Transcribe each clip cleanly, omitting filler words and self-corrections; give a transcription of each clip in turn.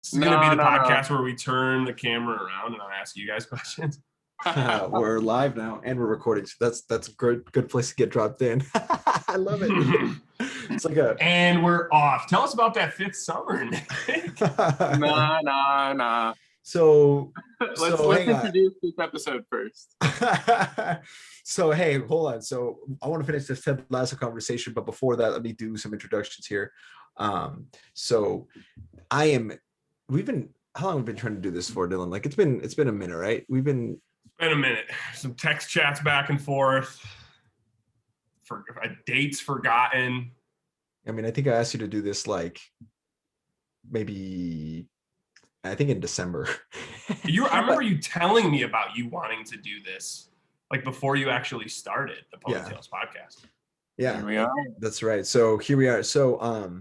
This is going to be the podcast where we turn the camera around and I'll ask you guys questions. We're live now and we're recording, so that's a good place to get dropped in. I love it. It's like and we're off. Tell us about that fifth summer, Nick. Nah. So let's introduce this episode first. So hey, hold on. So I want to finish this Ted Lasso conversation, but before that, let me do some introductions here. So we've been, how long have we been trying to do this for, Dylan? Like it's been a minute, right? It's been a minute. Some text chats back and forth. For dates forgotten. I mean, I think I asked you to do this like maybe, I think in December. I remember you telling me about you wanting to do this, like before you actually started the Ponytails podcast. Yeah, here we are. That's right. So here we are. So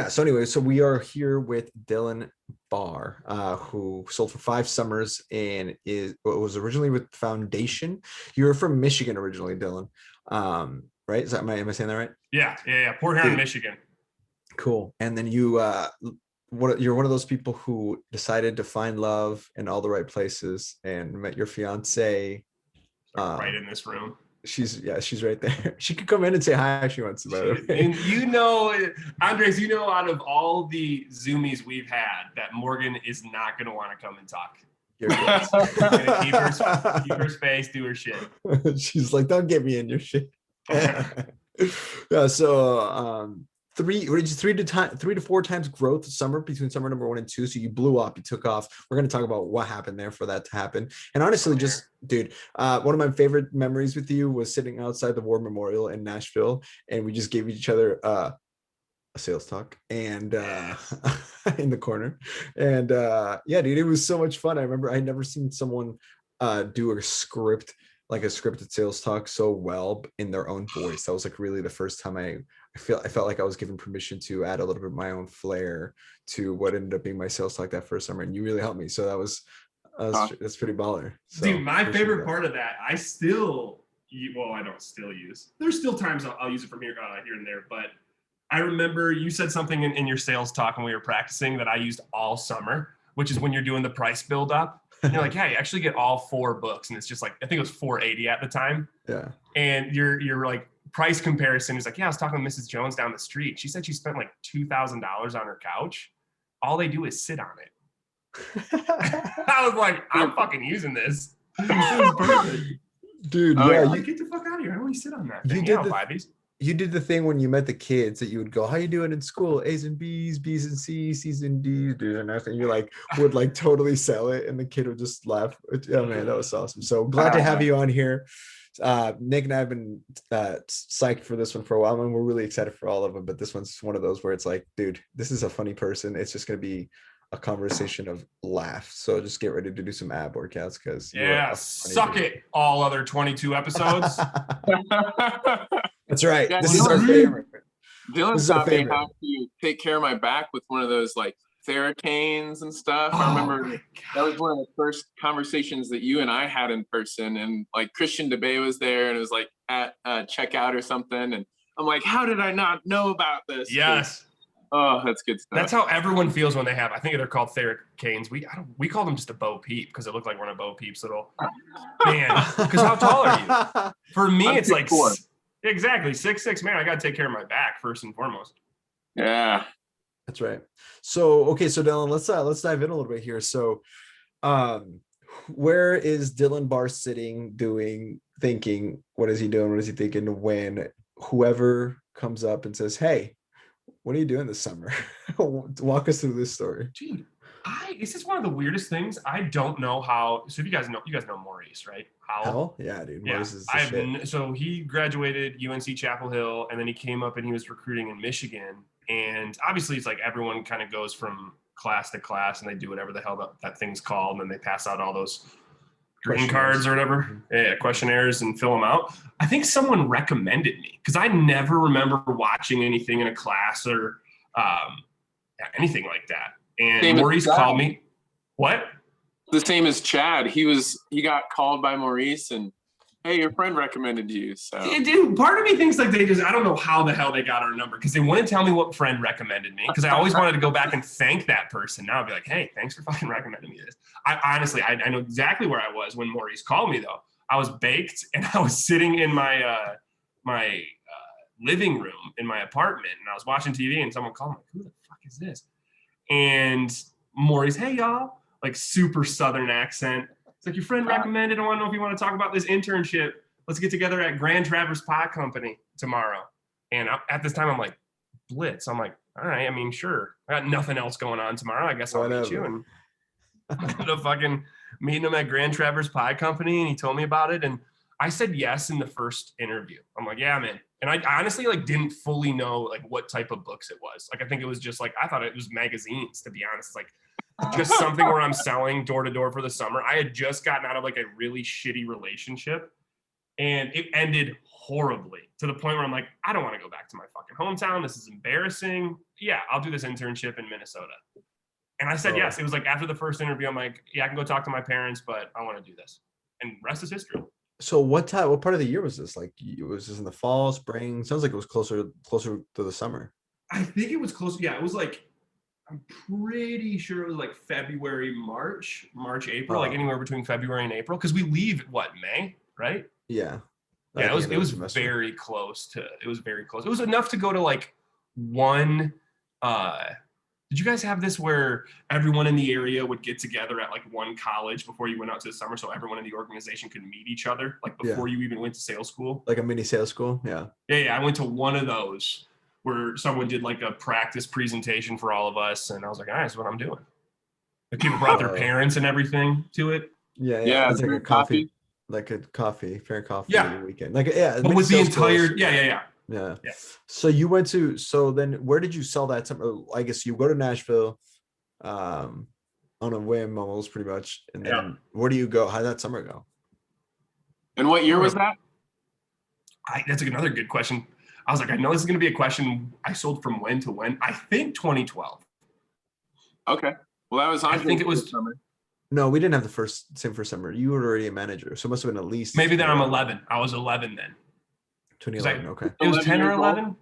so anyway, so we are here with Dillon Barr, who sold for 5 summers and was originally with Foundation. You were from Michigan originally, Dillon. Right? Am I saying that right? Yeah. Port Huron, Michigan. Cool. And then you're one of those people who decided to find love in all the right places and met your fiance right in this room. She's right there. She could come in and say hi if she wants to, by the way. And Andres, out of all the Zoomies we've had, that Morgan is not going to want to come and talk. She's going to keep her space, do her shit. She's like, don't get me in your shit. Yeah. So 3 to 4 times growth summer between summer number 1 and 2. So you blew up, you took off. We're going to talk about what happened there for that to happen. And honestly, dude, one of my favorite memories with you was sitting outside the War Memorial in Nashville, and we just gave each other a sales talk and in the corner. And yeah, dude, it was so much fun. I remember I'd never seen someone do a scripted sales talk so well in their own voice. That was like really the first time I felt like I was given permission to add a little bit of my own flair to what ended up being my sales talk that first summer, and you really helped me. So that's pretty baller. So, dude, my favorite part of that, I don't still use. There's still times I'll use it from here and there, but I remember you said something in your sales talk when we were practicing that I used all summer, which is when you're doing the price build up. And you're like, yeah, you actually get all 4 books, and it's just like, I think it was $480 at the time. Yeah. And you're like, price comparison. He's like, yeah, I was talking to Mrs. Jones down the street. She said she spent like $2,000 on her couch. All they do is sit on it. I was like, I'm fucking using this. This is perfect. Dude, get the fuck out of here. I only sit on that thing. I'll buy these. You did the thing when you met the kids that you would go, how you doing in school? A's and B's, B's and C's, C's and D's, dude, and everything. You would totally sell it, and the kid would just laugh. Oh man, that was awesome. So glad to have you on here. Nick and I have been psyched for this one for a while, and we're really excited for all of them, but this one's one of those where it's like, dude, this is a funny person. It's just going to be a conversation of laughs. So just get ready to do some ab workouts, because suck it, all other 22 episodes. That's right. Yeah, this is our favorite. Dylan taught me how to take care of my back with one of those like Theracanes and stuff. I remember that was one of the first conversations that you and I had in person, and like Christian DeBay was there, and it was like at checkout or something, and I'm like, how did I not know about this? Yes. Oh, that's good stuff. That's how everyone feels when they have, I think they're called Theracanes. We call them just a Bo Peep because it looked like one of Bo Peep's little, man, because how tall are you? For me, it's like 6'4". Exactly, 6'6". Man, I got to take care of my back first and foremost. Yeah. That's right. So, okay. So Dylan, let's dive in a little bit here. So, where is Dillon Barr sitting, thinking, what is he doing? What is he thinking when whoever comes up and says, hey, what are you doing this summer? Walk us through this story. Dude, this is one of the weirdest things. I don't know how. So if you guys know Maurice, right? Howell? Yeah, dude. Maurice is the shit. So he graduated UNC Chapel Hill, and then he came up and he was recruiting in Michigan. And obviously it's like everyone kind of goes from class to class and they do whatever the hell that thing's called. And then they pass out all those green cards or whatever, questionnaires, and fill them out. I think someone recommended me because I never remember watching anything in a class or anything like that. And Maurice called me. What? The same as Chad. He got called by Maurice, and hey, your friend recommended you. So Yeah, dude, part of me thinks like I don't know how the hell they got our number because they wouldn't tell me what friend recommended me because I always wanted to go back and thank that person. Now I'd be like, hey, thanks for fucking recommending me this. I honestly know exactly where I was when Maurice called me though. I was baked and I was sitting in my living room in my apartment and I was watching TV and someone called me like, who the fuck is this? And Maurice, hey y'all, like super Southern accent. It's like your friend recommended. I want to know if you want to talk about this internship. Let's get together at Grand Traverse Pie Company tomorrow. And at this time, I'm like, Blitz. I'm like, all right, I mean, sure. I got nothing else going on tomorrow. I guess I'll meet you. And I ended up fucking meeting him at Grand Traverse Pie Company, and he told me about it. And I said yes in the first interview. I'm like, yeah, man. And I honestly like didn't fully know like what type of books it was. Like I think it was just like I thought it was magazines, to be honest. Like just something where I'm selling door to door for the summer. I had just gotten out of like a really shitty relationship and it ended horribly to the point where I'm like, I don't want to go back to my fucking hometown. This is embarrassing. Yeah, I'll do this internship in Minnesota. And I said yes. It was like after the first interview, I'm like, yeah, I can go talk to my parents, but I want to do this. And rest is history. So what part of the year was this? Like, was this in the fall, spring? Sounds like it was closer to the summer. I think it was close. Yeah, it was like, I'm pretty sure it was like February, March, April, like anywhere between February and April. Because we leave May, right? Yeah. Yeah, it was very close to. It was very close. It was enough to go to like one. Did you guys have this where everyone in the area would get together at like one college before you went out to the summer, so everyone in the organization could meet each other, like before you even went to sales school? Like a mini sales school, yeah. Yeah. I went to one of those where someone did like a practice presentation for all of us, and I was like, all right, that's what I'm doing. Like people brought their parents and everything to it. Yeah. It's like a coffee, fair coffee weekend. Like but with the entire Yeah. So then where did you sell that summer? I guess you go to Nashville on a whim almost pretty much. And then where do you go? How did that summer go? And what year was that? That's another good question. I was like, I know this is going to be a question. I sold from when to when? I think 2012. Okay. Well, that was I think it was summer. No, we didn't have the same first summer. You were already a manager. So it must have been at least. Maybe then I'm 11. I was 11 then. 2011, okay. It was 10 or 11?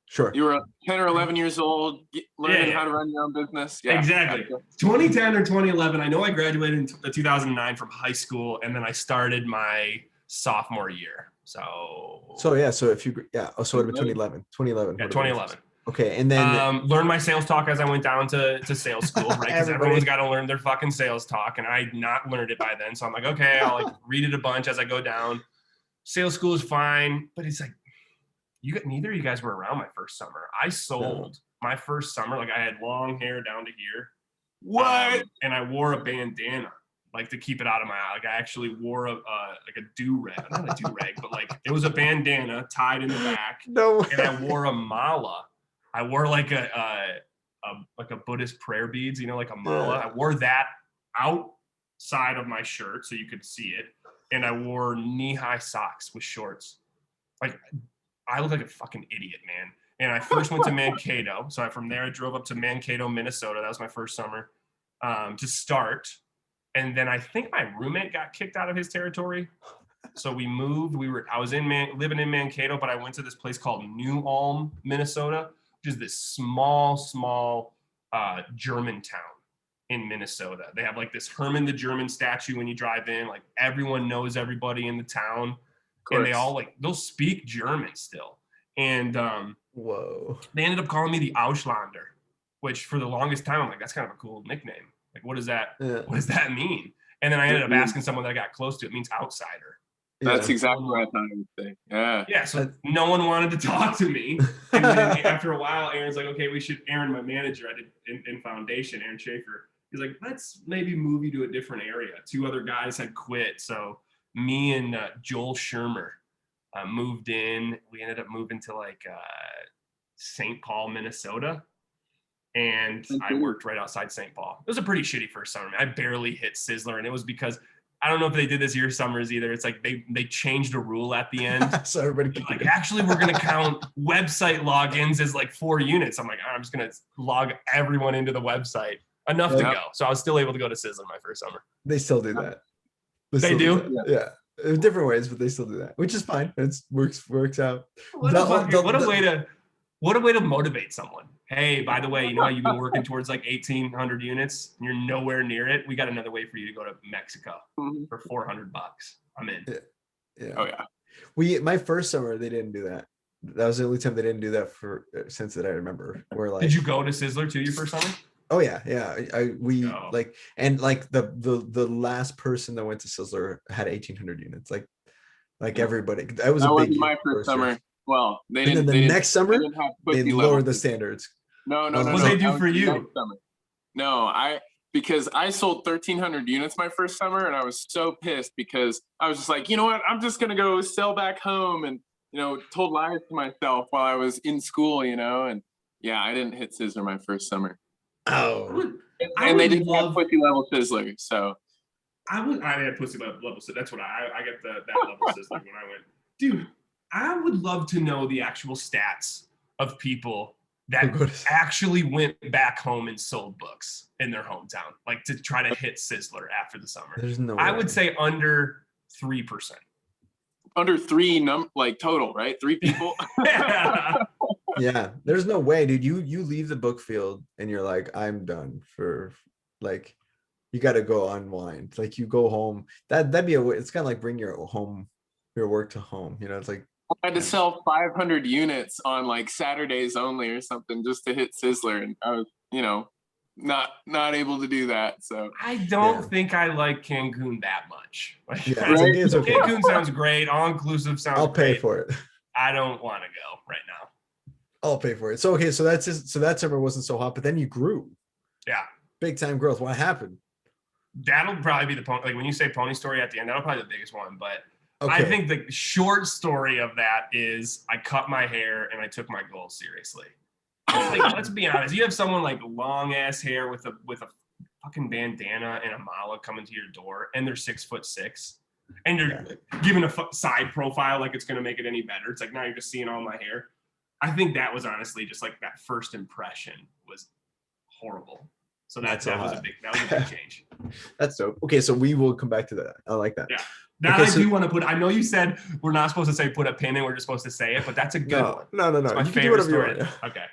Sure. You were 10 or 11 years old, learning how to run your own business. Yeah, exactly. 2010 or 2011. I know I graduated in 2009 from high school, and then I started my sophomore year. So it would have been 2011. 2011. Yeah, 2011. Okay, and then learned my sales talk as I went down to sales school, right? Because everyone's got to learn their fucking sales talk, and I had not learned it by then. So I'm like, okay, I'll like read it a bunch as I go down. Sales school is fine, but it's like neither of you guys were around my first summer. I sold my first summer, like I had long hair down to here. What? And I wore a bandana, like to keep it out of my eye. Like I actually wore a do-rag, not a do-rag, but like it was a bandana tied in the back. No way. And I wore a mala. I wore like a Buddhist prayer beads, like a mala. I wore that outside of my shirt so you could see it. And I wore knee-high socks with shorts. Like, I look like a fucking idiot, man. And I first went to Mankato. So from there, I drove up to Mankato, Minnesota. That was my first summer to start. And then I think my roommate got kicked out of his territory. So we moved. I was living in Mankato, but I went to this place called New Ulm, Minnesota, which is this small German town in Minnesota. They have like this Herman the German statue when you drive in. Like everyone knows everybody in the town, and they all they'll speak German still. And they ended up calling me the Auslander, which for the longest time I'm like, that's kind of a cool nickname. Like, what does that mean? And then I ended up asking someone that I got close to. It means outsider. That's exactly what I thought it would say. Yeah. Yeah. So no one wanted to talk to me. And then after a while, Aaron's like, okay, Aaron, my manager, I did in Foundation, Aaron Schaefer. He's like, let's maybe move you to a different area. 2 other guys had quit. So me and Joel Shermer moved in. We ended up moving to like St. Paul, Minnesota. And I worked right outside St. Paul. It was a pretty shitty first summer. I barely hit Sizzler. And it was because, I don't know if they did this your summers either. It's like they changed a rule at the end. So everybody like, actually, we're going to count website logins as like 4 units. I'm like, I'm just going to log everyone into the website. Enough to go. So I was still able to go to Sizzler my first summer. They still do that. They do? Yeah. different ways, but they still do that, which is fine. It works out. What a way to motivate someone. Hey, by the way, you know how you've been working towards like 1,800 units and you're nowhere near it? We got another way for you to go to Mexico for $400. I'm in. Yeah. Oh yeah. My first summer, they didn't do that. That was the only time they didn't do that for since that I remember. Where like, did you go to Sizzler too your first summer? Oh yeah. Like the last person that went to Sizzler had 1,800 units. Like everybody. That was That a big wasn't my first summer. year. Well, they And didn't. then next summer, they lowered the standards. No. What they do for you? No, because I sold 1,300 units my first summer, and I was so pissed because I was just like, you know what? I'm just gonna go sell back home, and told lies to myself while I was in school, and yeah, I didn't hit Sizzler my first summer. Oh, and they didn't have pussy level Sizzler, so. I had pussy level, so that's what I get that level Sizzler when I went. Dude, I would love to know the actual stats of people that actually went back home and sold books in their hometown, like to try to hit Sizzler after the summer. There's no I way. would say under 3%. Under three total, right? 3 people. Yeah, there's no way, dude. You leave the book field and you're like, I'm done for like, you got to go unwind. Like you go home. That'd be it's kind of like bring your work to home. It's like I had to sell 500 units on like Saturdays only or something just to hit Sizzler, and I was, not able to do that. So I don't think I like Cancun that much. Like, yeah, it's okay. Cancun sounds great. All inclusive sounds. I'll pay for it. I don't want to go right now. I'll pay for it. So okay, so that summer wasn't so hot, but then you grew. Yeah, big time growth. What happened? That'll probably be like when you say pony story at the end. That'll probably be the biggest one, but. Okay. I think the short story of that is I cut my hair and I took my goals seriously. Like, let's be honest. You have someone like long ass hair with a fucking bandana and a mala coming to your door, and they're 6'6", and you're giving a side profile like it's gonna make it any better. It's like now you're just seeing all my hair. I think that was honestly just like that first impression was horrible. So that was a big change. That's dope. Okay, so we will come back to that. I like that. Yeah. That okay, I do want to put. I know you said we're not supposed to say put a pin in. We're just supposed to say it, but that's a good one. No. My you can do whatever story. You want. Okay.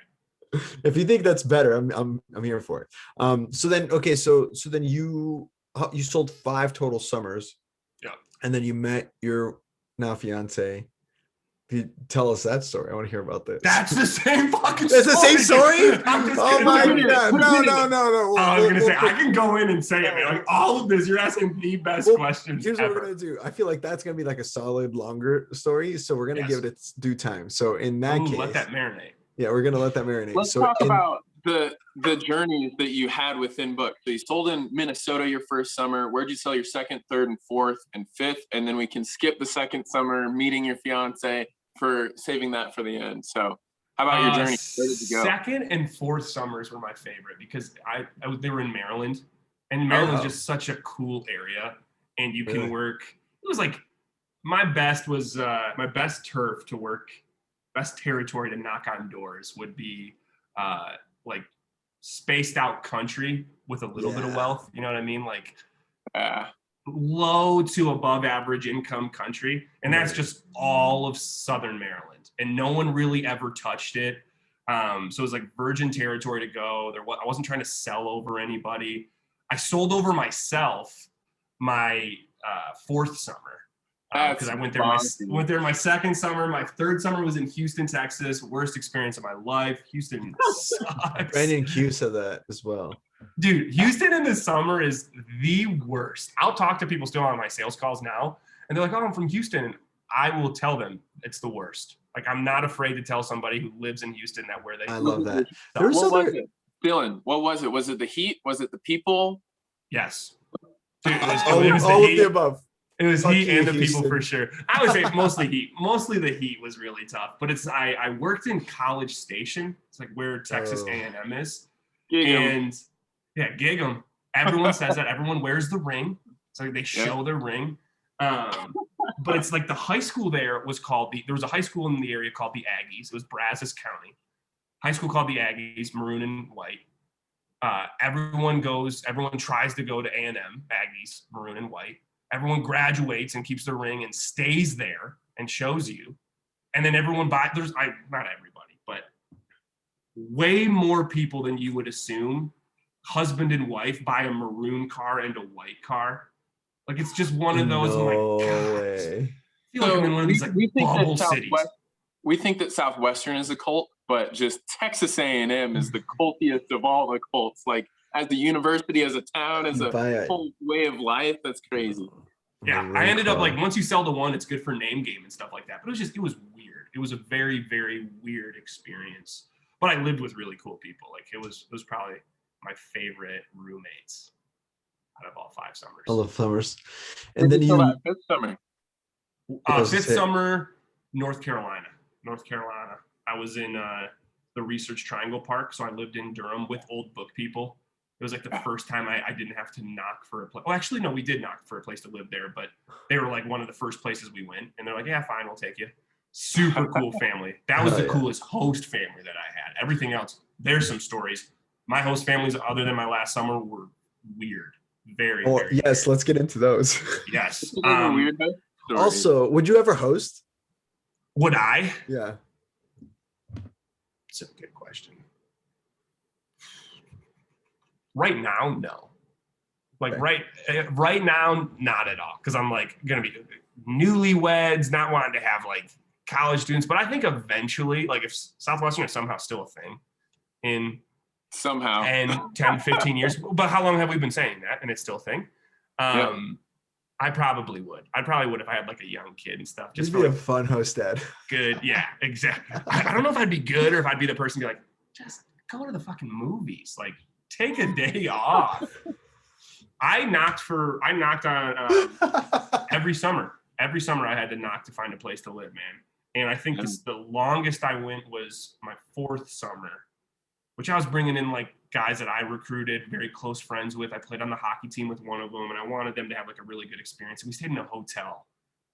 If you think that's better, I'm here for it. So then you sold 5 total summers. Yeah. And then you met your now fiance. Tell us that story. I want to hear about this. That's the same fucking story. That's the same story? Oh my God. No. I was going to say, I can go in and say it, man. Like all of this, you're asking the best questions Here's ever. What we're going to do. I feel like that's going to be like a solid, longer story. So we're going to give it its due time. So in that case. Let that marinate. Yeah, we're going to let that marinate. Let's talk about the journeys that you had within book. So you sold in Minnesota your first summer. Where'd you sell your second, third, and fourth, and fifth? And then we can skip the second summer, meeting your fiance, for saving that for the end. So how about your journey? Where did you go? Second and fourth summers were my favorite because they were in Maryland, and Maryland's just such a cool area, and you can work. It was like my best turf to work, best territory to knock on doors would be like spaced out country with a little bit of wealth. You know what I mean? Like low to above average income country, and that's just all of Southern Maryland, and no one really ever touched it. So it was like virgin territory to go. I wasn't trying to sell over anybody. I sold over myself my fourth summer because I went there my second summer. My third summer was in Houston, Texas. Worst experience of my life. Houston sucks. Brandon Q said that as well. Dude, Houston in the summer is the worst. I'll talk to people still on my sales calls now, and they're like, "Oh, I'm from Houston." I will tell them it's the worst. Like, I'm not afraid to tell somebody who lives in Houston that where they. I love that. What was it, Dillon? What was it? Was it the heat? Was it the people? Yes. Dude, it was all of the above. It was heat and the people for sure. I would say mostly heat. Mostly the heat was really tough. But I worked in College Station. It's like where Texas A&M is. And yeah, gig 'em. Everyone says that. Everyone wears the ring. So they show their ring. But it's like the high school there was called there was a high school in the area called the Aggies. It was Brazos County. High school called the Aggies, maroon and white. Everyone tries to go to A&M, Aggies, maroon and white. Everyone graduates and keeps their ring and stays there and shows you. And then everyone buys, not everybody, but way more people than you would assume, husband and wife, buy a maroon car and a white car. Like, it's just one of those, No like, way. I feel like I'm in one of these, like, bubble cities. We think that Southwestern is a cult, but just Texas A&M is the cultiest of all the cults. Like, as a university, as a town, as a whole way of life, that's crazy. Yeah, I ended up, like, once you sell to one, it's good for name game and stuff like that. But it was weird. It was a very, very weird experience. But I lived with really cool people. Like, it was probably my favorite roommates out of all 5 summers. I love summers. And then you fifth summer. Fifth summer, North Carolina. I was in the Research Triangle Park, so I lived in Durham with old book people. It was like the first time I didn't have to knock for a place. Well, actually, no, we did knock for a place to live there, but they were like one of the first places we went. And they're like, yeah, fine, we'll take you. Super cool family. That was the coolest host family that I had. Everything else, there's some stories. My host families, other than my last summer, were weird. Very, very yes, weird. let's get into those. Yes. Weird also, would you ever host? Would I? Yeah. It's a good question. Right now, no. Like right now, not at all. Because I'm like gonna be newlyweds, not wanting to have like college students. But I think eventually, like if Southwestern is somehow still a thing in somehow 10, 15 years. But how long have we been saying that? And it's still a thing. I probably would. I probably would if I had like a young kid and stuff. Just be a fun host dad. Good. Yeah, exactly. I don't know if I'd be good or if I'd be the person to be like, just go to the fucking movies. Like, take a day off. I knocked on every summer. Every summer I had to knock to find a place to live, man. And I think the longest I went was my 4th summer, which I was bringing in like guys that I recruited, very close friends with. I played on the hockey team with one of them, and I wanted them to have like a really good experience. And we stayed in a hotel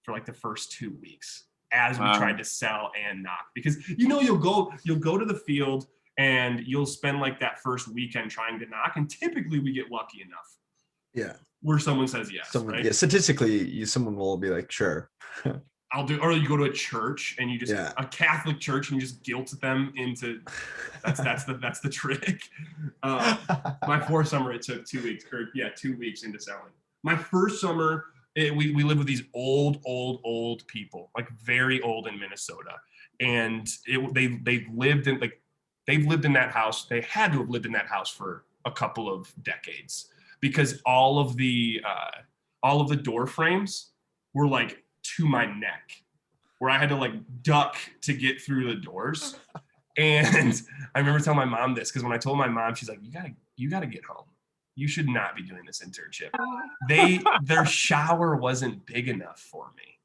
for like the first 2 weeks as we tried to sell and knock, because you'll go to the field and you'll spend like that first weekend trying to knock, and typically we get lucky enough. Yeah. Where someone says yes. Right? Yeah, statistically, someone will be like, sure. I'll do, or you go to a church and you just a Catholic church and you just guilt them into that's the trick. My 4th summer, it took 2 weeks, 2 weeks into selling. My first summer, we lived with these old people, like very old in Minnesota, and they've lived in that house. They had to have lived in that house for a couple of decades, because all of the door frames were like to my neck, where I had to like duck to get through the doors. And I remember telling my mom this, because when I told my mom, she's like, you gotta get home. You should not be doing this internship. Their shower wasn't big enough for me.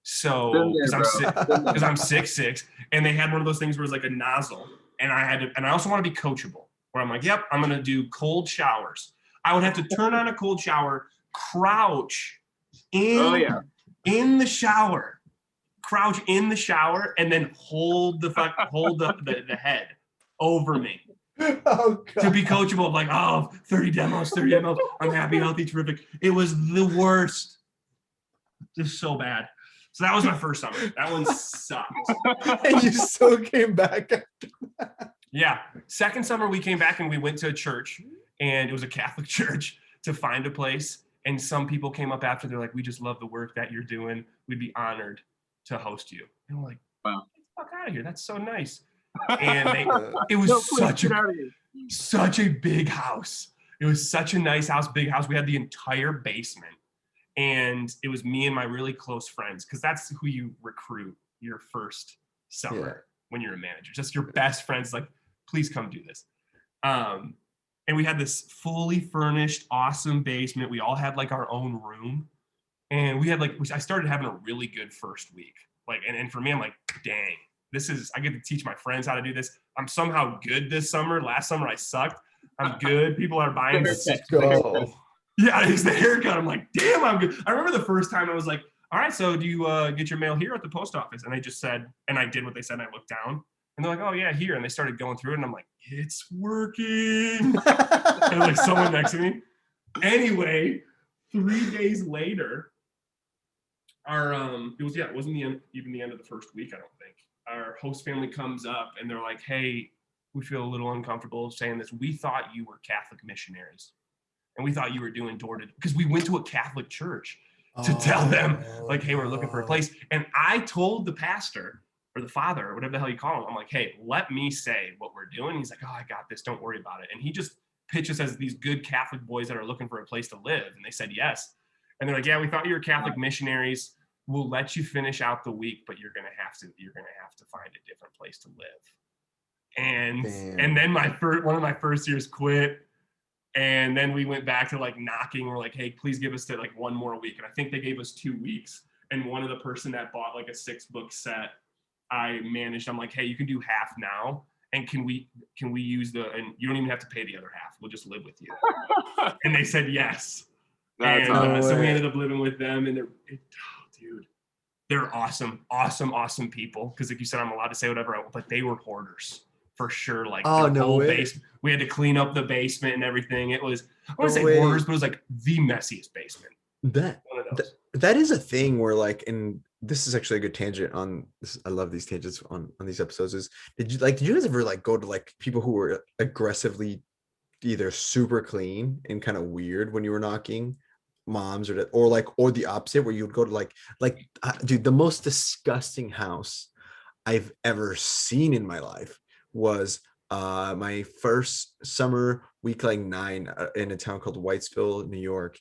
So because I'm 6'6", and they had one of those things where it's like a nozzle, and I also want to be coachable, where I'm like, yep, I'm gonna do cold showers. I would have to turn on a cold shower, crouch in the shower, and then hold the head over me. Oh, God. To be coachable, like, 30 demos, I'm happy, healthy, terrific. It was the worst. Just so bad. So that was my first summer. That one sucked. And you still came back after that. Yeah. Second summer, we came back and we went to a church, and it was a Catholic church, to find a place. And some people came up after, they're like, we just love the work that you're doing. We'd be honored to host you. And we're like, wow, get the fuck out of here. That's so nice. And it was such a big house. It was such a nice house, big house. We had the entire basement. And it was me and my really close friends, because that's who you recruit your first summer when you're a manager. Just your best friends, like, please come do this. And we had this fully furnished, awesome basement. We all had like our own room. And we had I started having a really good first week. Like, and for me, I'm like, dang, I get to teach my friends how to do this. I'm somehow good this summer. Last summer I sucked. I'm good. People are buying this. Go. Yeah, it's the haircut. I'm like, damn, I'm good. I remember the first time I was like, all right, so do you get your mail here at the post office? And they just said, and I did what they said, and I looked down. And they're like, oh, yeah, here. And they started going through it. And I'm like, it's working. And like someone next to me. Anyway, 3 days later, it wasn't even the end of the first week, I don't think. Our host family comes up and they're like, hey, we feel a little uncomfortable saying this. We thought you were Catholic missionaries. And we thought you were doing because we went to a Catholic church to tell them, like, hey, we're looking for a place. And I told the pastor or the father or whatever the hell you call him, I'm like, hey, let me say what we're doing. He's like, oh, I got this. Don't worry about it. And he just pitched us as these good Catholic boys that are looking for a place to live. And they said yes. And they're like, yeah, we thought you were Catholic missionaries. We'll let you finish out the week, but you're gonna have to find a different place to live. And then one of my first years quit. And then we went back to like knocking. We're like, hey, please give us like one more week. And I think they gave us 2 weeks. And one of the person that bought like a 6-book set, I'm like, hey, you can do half now. And can we use and you don't even have to pay the other half. We'll just live with you. And they said yes. So we ended up living with them, and they're awesome, awesome, awesome people. Because like you said, I'm allowed to say whatever I want, but they were hoarders for sure. Like the whole basement, we had to clean up the basement and everything. It was, I want to say hoarders, but it was like the messiest basement. That is a thing where like, and this is actually a good tangent on this. I love these tangents on these episodes. Did you guys ever like go to like people who were aggressively either super clean and kind of weird when you were knocking, moms or the opposite, where you would go to like dude, the most disgusting house I've ever seen in my life was my first summer week, like 9 in a town called Whitesville, New York.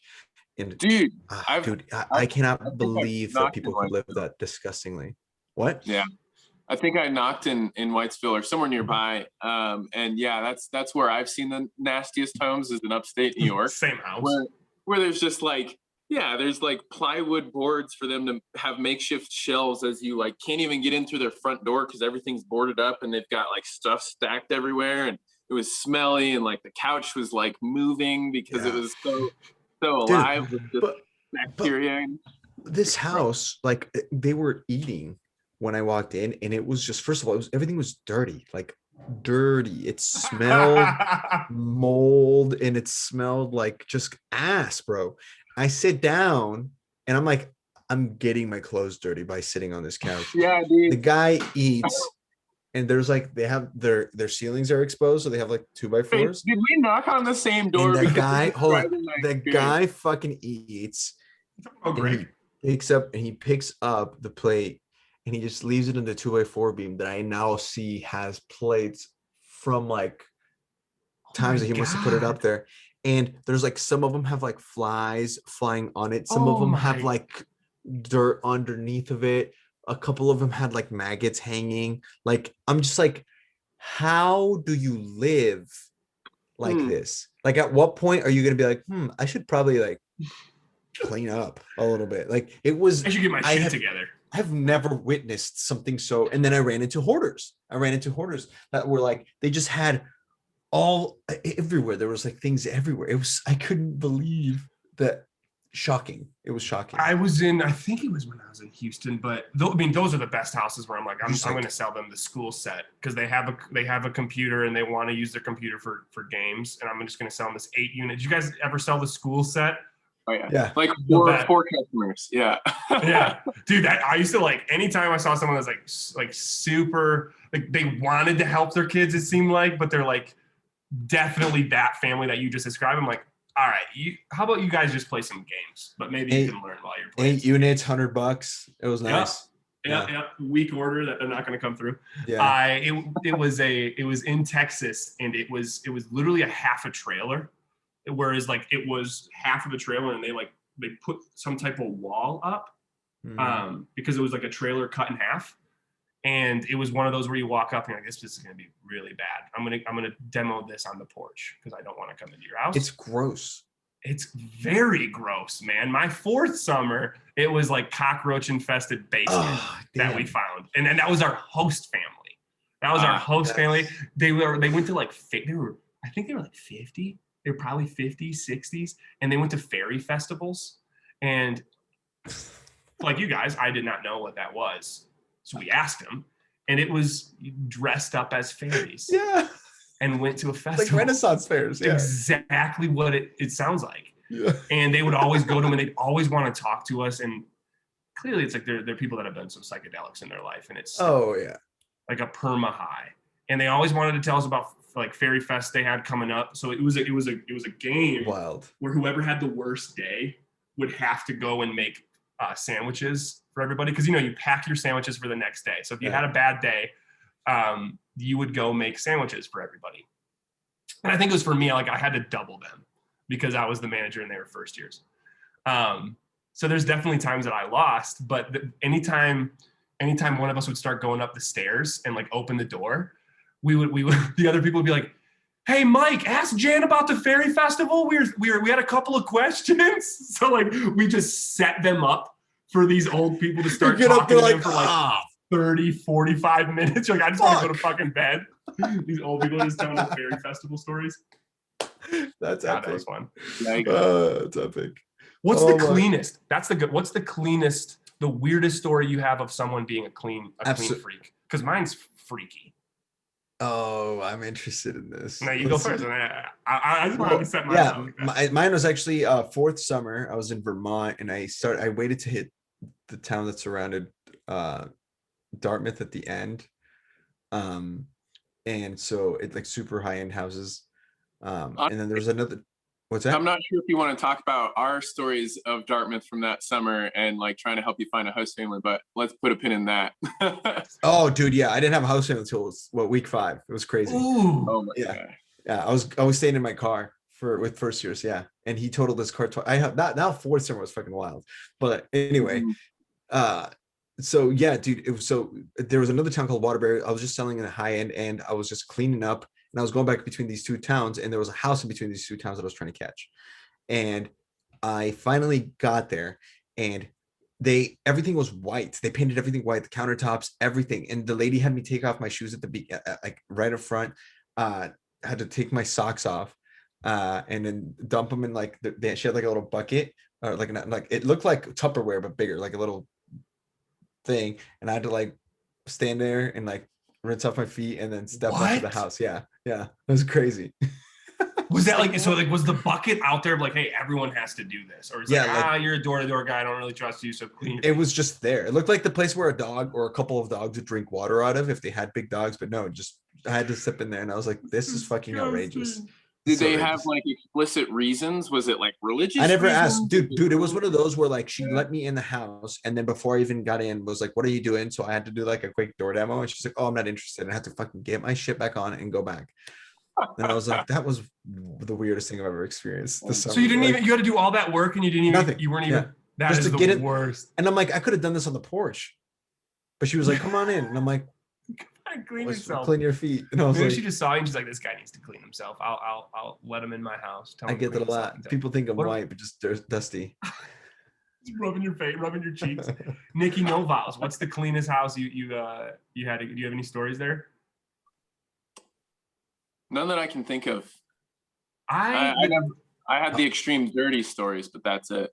And dude, I cannot believe that people could live that disgustingly. What? Yeah, I think I knocked in Whitesville or somewhere nearby. And yeah, that's where I've seen the nastiest homes, is in upstate New York. Same house. Where there's just like, yeah, there's like plywood boards for them to have makeshift shelves, as you like can't even get in through their front door because everything's boarded up, and they've got like stuff stacked everywhere, and it was smelly, and like the couch was like moving because it was so alive with the bacteria. This house, like they were eating when I walked in, and it was just, first of all, everything was dirty. It smelled mold, and it smelled like just ass, bro. I sit down and I'm like, I'm getting my clothes dirty by sitting on this couch. Yeah, dude. The guy eats, and there's like, they have their ceilings are exposed, so they have like 2x4s. Did we knock on the same door? And the guy fucking eats. He picks up the plate, and he just leaves it in the 2x4 beam that I now see has plates from like times that he must have put it up there. And there's like, some of them have like flies flying on it. Some of them have like dirt underneath of it. A couple of them had like maggots hanging. Like, I'm just like, how do you live like this? Like, at what point are you going to be like, I should probably like clean up a little bit? Like, it was, I should get my shit together. I've never witnessed something so. And then I ran into hoarders that were like, they just had all everywhere. There was like things everywhere. I couldn't believe that. Shocking. It was shocking. I think it was when I was in Houston, but those are the best houses where I'm like, I'm going to sell them the school set, because they have a computer and they want to use their computer for games, and I'm just going to sell them this 8-unit. Did you guys ever sell the school set? Oh yeah. Like four customers. Yeah. Yeah. Dude, I used to like, anytime I saw someone that's like super, like they wanted to help their kids, it seemed like, but they're like definitely that family that you just described. I'm like, all right, how about you guys just play some games, but maybe you can learn while you're playing. 8 units, $100. It was nice. Yeah. Weak order that they're not going to come through. Yeah. It was in Texas, and it was literally a half a trailer, whereas like it was half of a trailer, and they put some type of wall up, because it was like a trailer cut in half. And it was one of those where you walk up and you're like, this is going to be really bad. I'm going to demo this on the porch because I don't want to come into your house. It's gross. It's very gross, man. My 4th summer, it was like cockroach infested basement that we found. And then that was our host family. They went to like, I think they were like 50. They were probably 50s, 60s. And they went to fairy festivals. And like you guys, I did not know what that was. So we asked him, and it was dressed up as fairies. Yeah. And went to a festival. Like Renaissance fairs. Yeah. Exactly what it sounds like. Yeah. And they would always go to them and they'd always want to talk to us. And clearly it's like they're people that have done some psychedelics in their life, and it's like a perma high. And they always wanted to tell us about like Fairy Fest they had coming up. So it was a game where whoever had the worst day would have to go and make sandwiches for everybody, because you pack your sandwiches for the next day. So if you had a bad day, you would go make sandwiches for everybody. And I think it was for me, like I had to double them because I was the manager and they were first years. So there's definitely times that I lost, but anytime one of us would start going up the stairs and like open the door, we would the other people would be like, "Hey, Mike, ask Jan about the Fairy Festival. We had a couple of questions." So like we just set them up for these old people to start talking to them for like 30, 45 minutes. You're like, I just want to go to fucking bed. These old people are just telling us Fairy Festival stories. That's epic. That was fun. That's epic. What's the cleanest? What's the cleanest, the weirdest story you have of someone being a clean freak? Because mine's freaky. Oh, I'm interested in this. No, you go first. I just wanted to set mine up. Yeah, mine was actually fourth summer. I was in Vermont, and I waited to hit the town that surrounded Dartmouth at the end. And so it's like super high-end houses. And then there's another. What's that? I'm not sure if you want to talk about our stories of Dartmouth from that summer and like trying to help you find a host family, but let's put a pin in that. Oh, dude, yeah, I didn't have a host family until week 5. It was crazy. Ooh. Oh my God. Yeah, I was staying in my car with first years, yeah, and he totaled his car. I have now fourth summer was fucking wild, but anyway, so yeah, dude, so there was another town called Waterbury. I was just selling in the high end, and I was just cleaning up. And I was going back between these two towns, and there was a house in between these two towns that I was trying to catch. And I finally got there, and everything was white. They painted everything white, the countertops, everything. And the lady had me take off my shoes at like right up front. Had to take my socks off, and then dump them in like she had like a little bucket, or like it looked like Tupperware but bigger, like a little thing. And I had to like stand there and like rinse off my feet and then step up to the house. Yeah, it was crazy. Was that like, so like, was the bucket out there like, hey, everyone has to do this? Or is like, you're a door-to-door guy, I don't really trust you, so clean your feet. It was just there. It looked like the place where a dog or a couple of dogs would drink water out of if they had big dogs, but no, just I had to sip in there, and I was like, this is fucking outrageous. Did they have like explicit reasons? Was it like religious? I never reasons? asked, dude. It was one of those where like she let me in the house, and then before I even got in, was like, "What are you doing?" So I had to do like a quick door demo, and she's like, "Oh, I'm not interested." And I had to fucking get my shit back on and go back. And I was like, that was the weirdest thing I've ever experienced this summer. So you didn't even, you had to do all that work, and you didn't even, nothing. You weren't even. Yeah. That just is to the get it worst. And I'm like, I could have done this on the porch, but she was like, "Come on in," and I'm like, clean yourself. Clean your feet. And I was Maybe like, she just saw you and she's like, this guy needs to clean himself. I'll let him in my house. I get that a lot. People think I'm white, but just dusty. Just rubbing your face, rubbing your cheeks. Nikki Novals, what's the cleanest house you had? Do you have any stories there? None that I can think of. I had the extreme dirty stories, but that's it.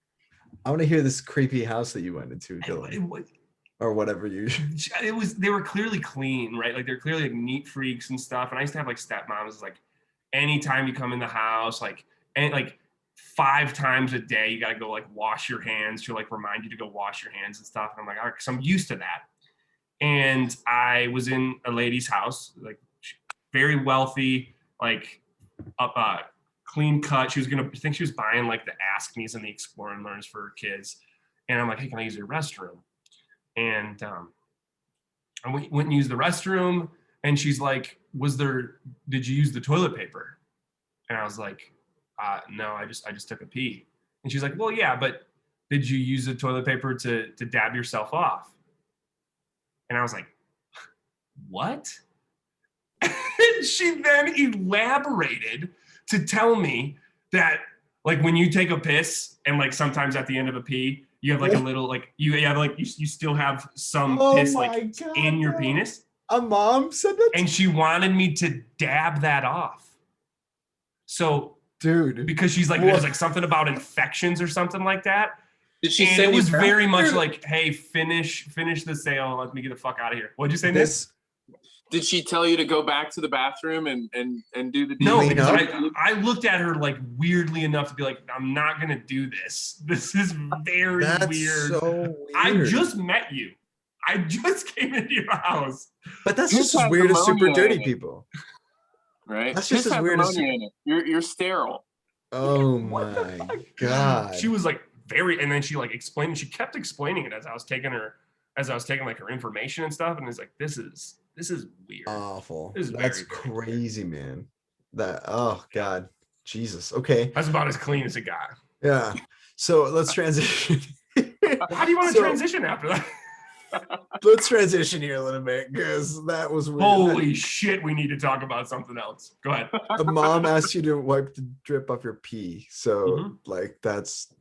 I want to hear this creepy house that you went into, Dillon. Or whatever they were clearly clean, right? Like they're clearly like neat freaks and stuff. And I used to have like stepmoms, like anytime you come in the house, like 5 times a day, you got to go like wash your hands. She'll like remind you to go wash your hands and stuff. And I'm like, all right, because I'm used to that. And I was in a lady's house, like very wealthy, like clean cut. She was I think she was buying like the Ask Me's and the Explore and Learns for her kids. And I'm like, hey, can I use your restroom? And we went and used the restroom, and she's like, did you use the toilet paper? And I was like, no, I just took a pee. And she's like, well, yeah, but did you use the toilet paper to dab yourself off? And I was like, what? And she then elaborated to tell me that like when you take a piss and like sometimes at the end of a pee, you have like a little like you have like you still have some piss like in your penis. A mom said that, and she wanted me to dab that off. So, dude, because she's like, there's like something about infections or something like that. Did she and say it was very much like, hey, finish the sale and let me get the fuck out of here. What'd you say, Nick? Did she tell you to go back to the bathroom and do the No, deed? because I looked at her like weirdly enough to be like, I'm not gonna do this. This is very weird. So weird. I just met you. I just came into your house. But that's Piss just as has weird as super ammonia dirty in it. people. Right? That's Piss just as has weird as. ammonia in it. You're sterile. Oh What the my fuck? god. She was like very, and then she like explained. She kept explaining it as I was taking like her information and stuff, and it's like this is weird. Awful. This is That's very, very crazy, man. Oh god. Jesus. Okay. That's about as clean as it got. Yeah. So let's transition. How do you want to transition after that? Let's transition here a little bit because that was weird. Holy shit, we need to talk about something else. Go ahead. A mom asked you to wipe the drip off your pee. So Mhm. like that's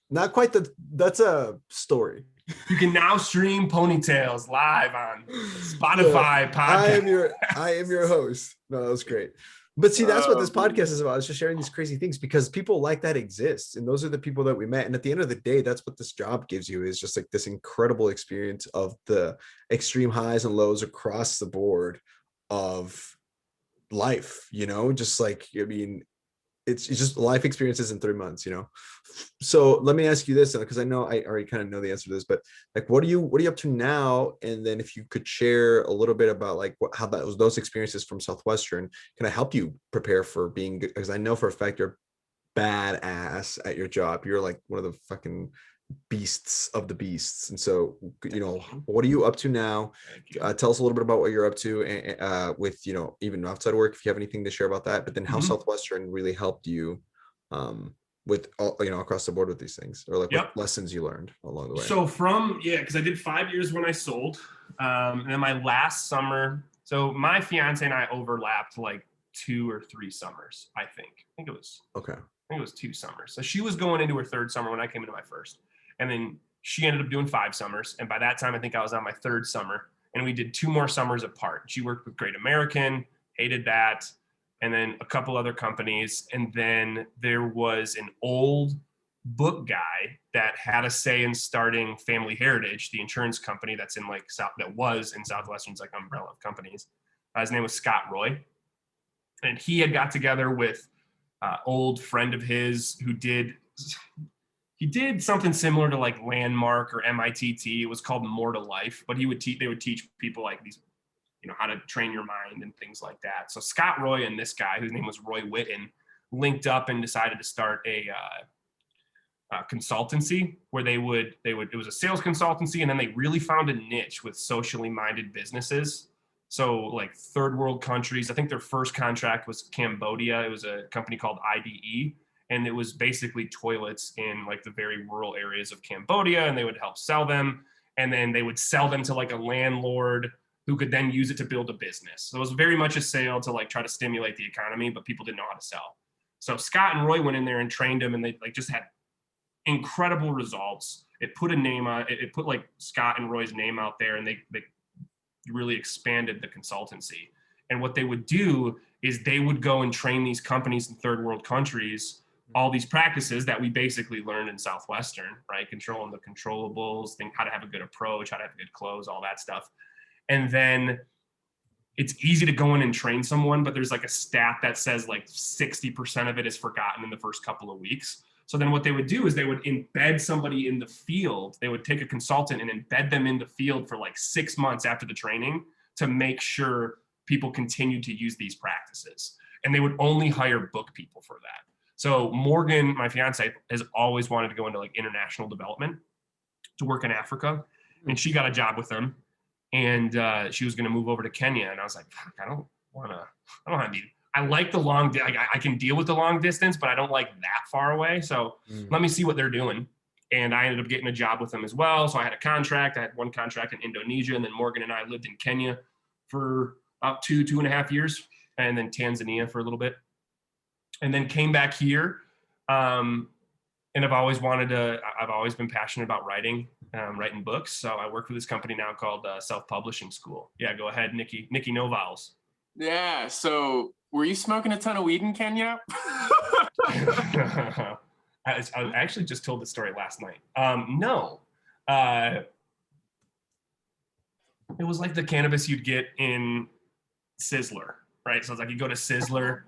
not quite that's a story. You can now stream Ponytails live on Spotify podcast. I am your host. No, that was great. But see, that's what this podcast is about. It's just sharing these crazy things because people like that exist. And those are the people that we met. And at the end of the day, that's what this job gives you, is just like this incredible experience of the extreme highs and lows across the board of life, just like, I mean, it's just life experiences in 3 months, So let me ask you this, because I know I already kind of know the answer to this, but like, what are you up to now? And then if you could share a little bit about like how those experiences from Southwestern can I help you prepare for being good? Because I know for a fact you're badass at your job. You're like one of the fucking beasts of the beasts. And so, what are you up to now? Tell us a little bit about what you're up to with, even outside work, if you have anything to share about that, but then how Southwestern really helped you with all, across the board with these things, or like what lessons you learned along the way. So because I did 5 years when I sold, and then my last summer, so my fiance and I overlapped like 2 or 3 summers, I think it was 2 summers. So she was going into her 3rd summer when I came into my 1st. And then she ended up doing 5 summers. And by that time, I think I was on my 3rd summer. And we did 2 more summers apart. She worked with Great American, hated that. And then a couple other companies. And then there was an old book guy that had a say in starting Family Heritage, the insurance company that was in Southwestern's like umbrella of companies. His name was Scott Roy. And he had got together with old friend of his who did something similar to like Landmark or MITT. It was called More to Life, but they would teach people like these, how to train your mind and things like that. So Scott Roy and this guy, whose name was Roy Witten, linked up and decided to start a consultancy where it was a sales consultancy. And then they really found a niche with socially minded businesses. So like 3rd world countries. I think their first contract was Cambodia. It was a company called IDE. And it was basically toilets in like the very rural areas of Cambodia, and they would help sell them. And then they would sell them to like a landlord who could then use it to build a business. So it was very much a sale to like try to stimulate the economy, but people didn't know how to sell. So Scott and Roy went in there and trained them, and they like just had incredible results. It put a name on it. It put like Scott and Roy's name out there, and they really expanded the consultancy. And what they would do is they would go and train these companies in 3rd world countries all these practices that we basically learned in Southwestern, right? Controlling the controllables, how to have a good approach, how to have a good close, all that stuff. And then it's easy to go in and train someone, but there's like a stat that says like 60% of it is forgotten in the first couple of weeks. So then what they would do is they would embed somebody in the field. They would take a consultant and embed them in the field for like 6 months after the training to make sure people continue to use these practices. And they would only hire book people for that. So Morgan, my fiance, has always wanted to go into like international development to work in Africa. And she got a job with them. And she was going to move over to Kenya. And I was like, fuck, I don't want to be, I like the long, I can deal with the long distance, but I don't like that far away. So let me see what they're doing. And I ended up getting a job with them as well. So I had a contract. I had one contract in Indonesia. And then Morgan and I lived in Kenya for about 2.5 years. And then Tanzania for a little bit. And then came back here. And I've always been passionate about writing books. So I work for this company now called Self-Publishing School. Yeah, go ahead, Nikki No Vowels. Yeah, so were you smoking a ton of weed in Kenya? I actually just told the story last night. No. It was like the cannabis you'd get in Sizzler, right? So it's like you go to Sizzler,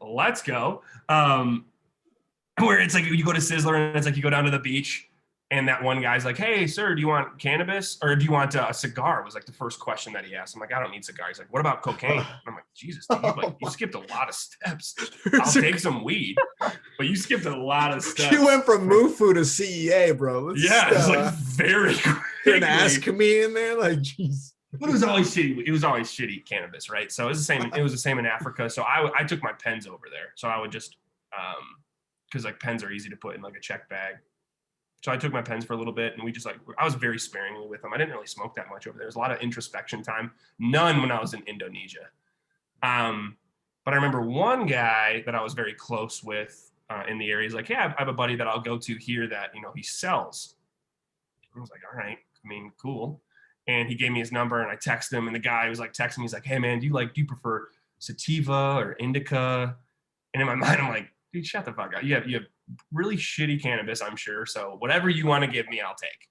let's go. Where it's like you go to Sizzler and it's like you go down to the beach and that one guy's like, hey, sir, do you want cannabis or do you want a cigar? Was like the first question that he asked. I'm like, I don't need cigars. He's like, what about cocaine? And I'm like, Jesus, dude, you skipped a lot of steps. I'll take some weed, but you skipped a lot of steps. You went from MUFU to CEA, bro. It's like very an ask me in there, like, jeez. But it was always shitty. It was always shitty cannabis, right? So it was the same. It was the same in Africa. So I took my pens over there. So I would just because like pens are easy to put in like a check bag. So I took my pens for a little bit and we just like, I was very sparingly with them. I didn't really smoke that much over there. There was a lot of introspection time. None when I was in Indonesia. But I remember one guy that I was very close with in the area. He's like, hey, I have a buddy that I'll go to here that, you know, he sells. I was like, all right, I mean, cool. And he gave me his number and I texted him and the guy was like texting me. He's like, hey man, do you prefer sativa or indica? And in my mind, I'm like, dude, shut the fuck up. You have really shitty cannabis, I'm sure. So whatever you want to give me, I'll take.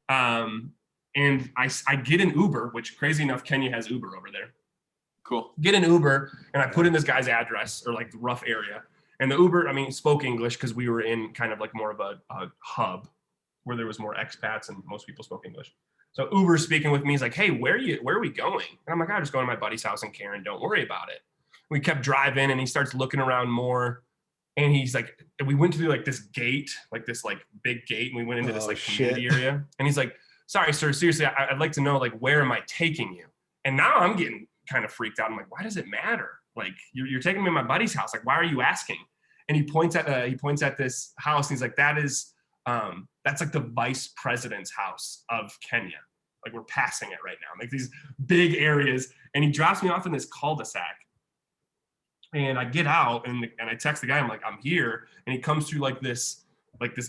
And I get an Uber, which crazy enough, Kenya has Uber over there. Cool. Get an Uber and I put in this guy's address or like the rough area. And the Uber, I mean, spoke English because we were in kind of like more of a hub where there was more expats and most people spoke English. So Uber's speaking with me. He's like, hey, where are we going? And I'm like, I'm just going to my buddy's house in Karen. Don't worry about it. We kept driving and he starts looking around more. And he's like, and we went through like this gate, like this like big gate. And we went into this like community area. And he's like, sorry, sir, seriously, I'd like to know, like, where am I taking you? And now I'm getting kind of freaked out. I'm like, why does it matter? Like, you're taking me to my buddy's house. Like, why are you asking? And he points at this house. And he's like, that's like the vice president's house of Kenya. Like, we're passing it right now. Like these big areas. And he drops me off in this cul-de-sac. And I get out and I text the guy. I'm like, I'm here. And he comes through like this